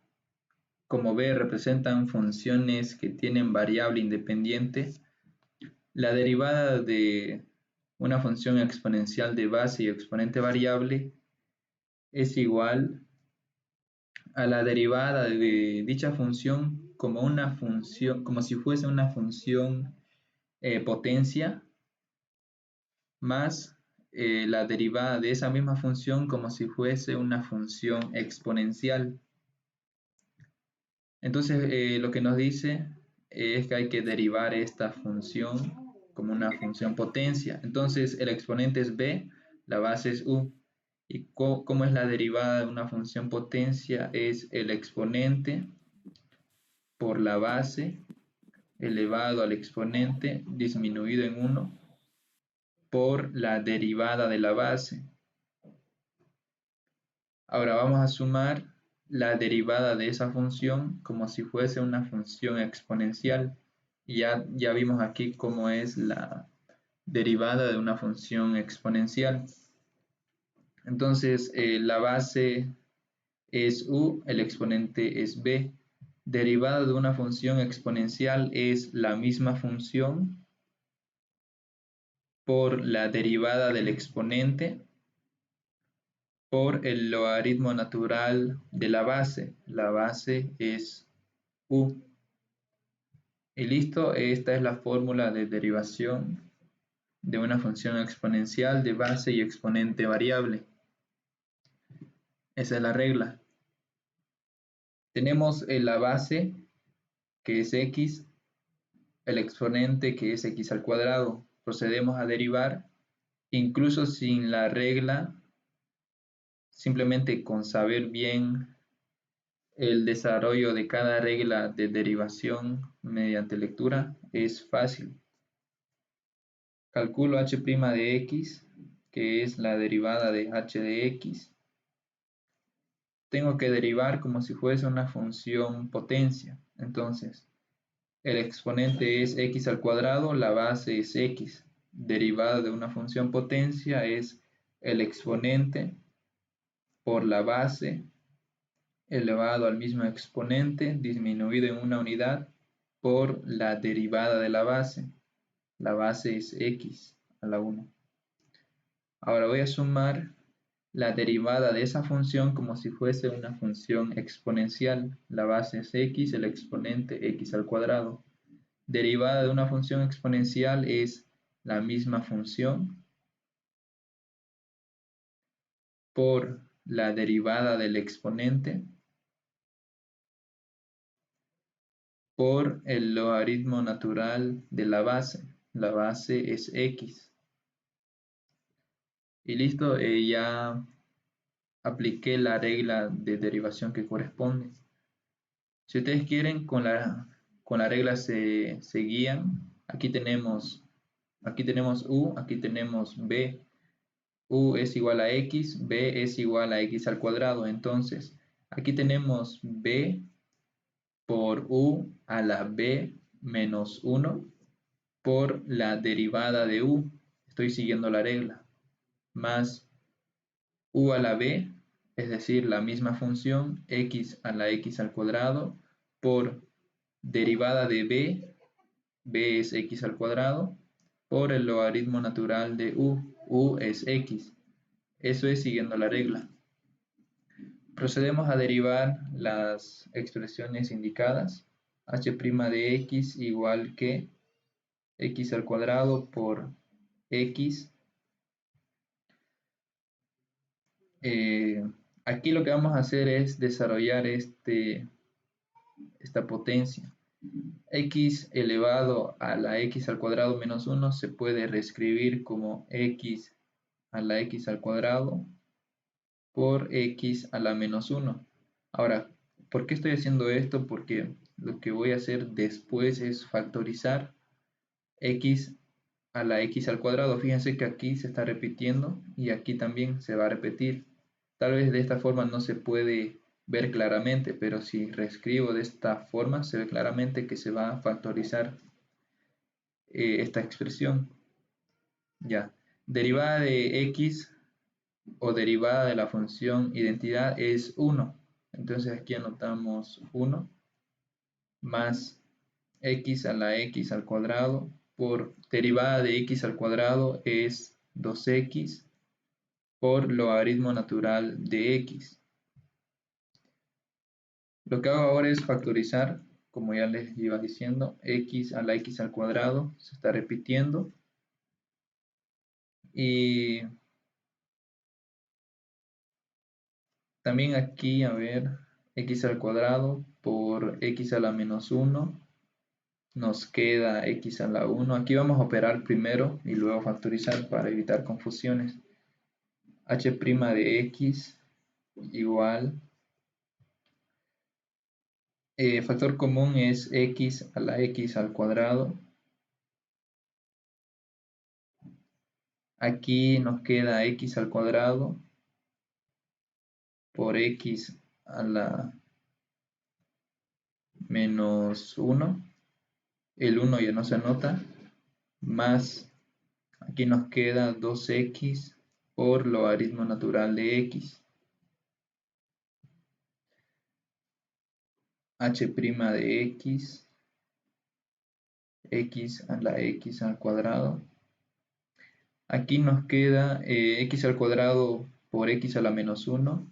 como b representan funciones que tienen variable independiente, la derivada de una función exponencial de base y exponente variable es igual a la derivada de dicha función como una función, como si fuese una función potencia, más la derivada de esa misma función como si fuese una función exponencial. Entonces, lo que nos dice es que hay que derivar esta función como una función potencia. Entonces, el exponente es b, la base es u. ¿Y cómo es la derivada de una función potencia? Es el exponente por la base elevado al exponente disminuido en 1 por la derivada de la base. Ahora vamos a sumar la derivada de esa función como si fuese una función exponencial. Y ya vimos aquí cómo es la derivada de una función exponencial. Entonces, la base es u, el exponente es b. Derivada de una función exponencial es la misma función por la derivada del exponente por el logaritmo natural de la base. La base es u. Y listo, esta es la fórmula de derivación de una función exponencial de base y exponente variable. Esa es la regla. Tenemos la base, que es x, el exponente, que es x al cuadrado. Procedemos a derivar, incluso sin la regla, simplemente con saber bien el desarrollo de cada regla de derivación mediante lectura es fácil. Calculo h' de x, que es la derivada de h de x. Tengo que derivar como si fuese una función potencia. Entonces, el exponente es x al cuadrado, la base es x. Derivada de una función potencia es el exponente por la base elevado al mismo exponente disminuido en una unidad por la derivada de la base. La base es x a la 1. Ahora voy a sumar la derivada de esa función como si fuese una función exponencial. La base es x, el exponente x al cuadrado. Derivada de una función exponencial es la misma función por la derivada del exponente por el logaritmo natural de la base. La base es x. Y listo, ya apliqué la regla de derivación que corresponde. Si ustedes quieren, con la regla se guían. Aquí tenemos u, aquí tenemos b. U es igual a x, b es igual a x al cuadrado. Entonces, aquí tenemos b por u a la b menos 1 por la derivada de u. Estoy siguiendo la regla. Más u a la b, es decir, la misma función, x a la x al cuadrado, por derivada de b es x al cuadrado, por el logaritmo natural de u es x. Eso es siguiendo la regla. Procedemos a derivar las expresiones indicadas. H' de x igual que x al cuadrado por x. Aquí lo que vamos a hacer es desarrollar esta potencia. X elevado a la x al cuadrado menos 1 se puede reescribir como x a la x al cuadrado por x a la menos 1. Ahora, ¿por qué estoy haciendo esto? Porque lo que voy a hacer después es factorizar x a la x al cuadrado. Fíjense que aquí se está repitiendo y aquí también se va a repetir. Tal vez de esta forma no se puede ver claramente, pero si reescribo de esta forma se ve claramente que se va a factorizar esta expresión. Ya, derivada de x o derivada de la función identidad es 1. Entonces aquí anotamos 1 más x a la x al cuadrado por derivada de x al cuadrado es 2x por logaritmo natural de x. Lo que hago ahora es factorizar, como ya les iba diciendo, x a la x al cuadrado, se está repitiendo. Y también aquí, a ver, x al cuadrado por x a la menos 1, nos queda x a la 1. Aquí vamos a operar primero y luego factorizar para evitar confusiones. h' de x igual, factor común es x a la x al cuadrado. Aquí nos queda x al cuadrado por x a la menos 1. El 1 ya no se anota, más aquí nos queda 2x por logaritmo natural de x. h' de x a la x al cuadrado. Aquí nos queda x al cuadrado por x a la menos 1.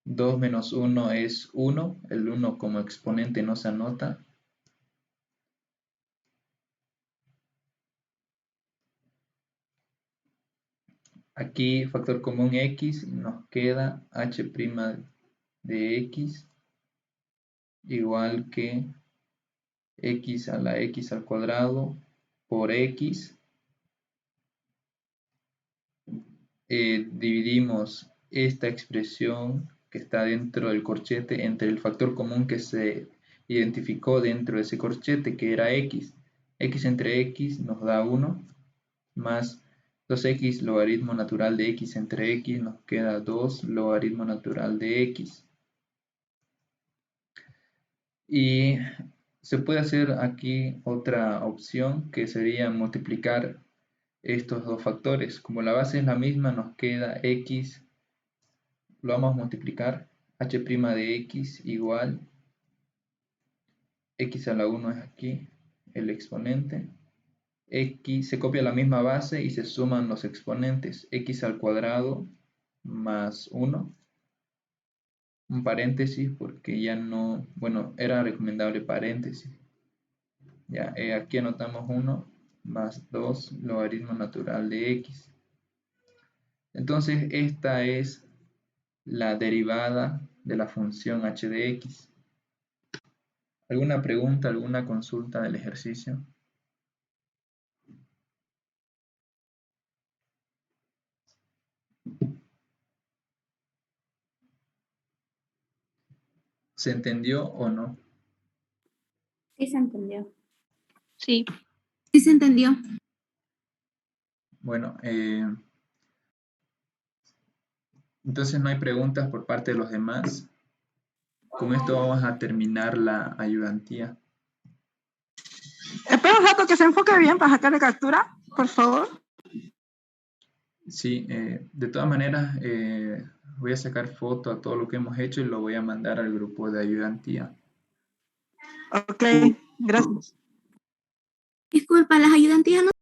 2 menos 1 es 1. El 1 como exponente no se anota. Aquí factor común x, nos queda h' de x igual que x a la x al cuadrado por x. Dividimos esta expresión que está dentro del corchete entre el factor común que se identificó dentro de ese corchete, que era x. X entre x nos da 1, más 2x logaritmo natural de x entre x, nos queda 2 logaritmo natural de x. Y se puede hacer aquí otra opción, que sería multiplicar estos dos factores. Como la base es la misma, nos queda x, lo vamos a multiplicar, h' de x igual, x a la 1 es aquí, el exponente, x, se copia la misma base y se suman los exponentes, x al cuadrado más 1, un paréntesis porque ya no, bueno, era recomendable paréntesis. Ya, aquí anotamos 1 más 2 logaritmo natural de x. Entonces esta es la derivada de la función h de x. ¿Alguna pregunta, alguna consulta del ejercicio? ¿Se entendió o no?
Sí, se entendió.
Sí.
Sí se entendió.
Bueno, entonces no hay preguntas por parte de los demás. Con esto vamos a terminar la ayudantía.
Espera un rato que se enfoque bien para sacarle captura, por favor.
Sí, de todas maneras voy a sacar foto a todo lo que hemos hecho y lo voy a mandar al grupo de ayudantía.
Ok, gracias.
Disculpa, las ayudantías no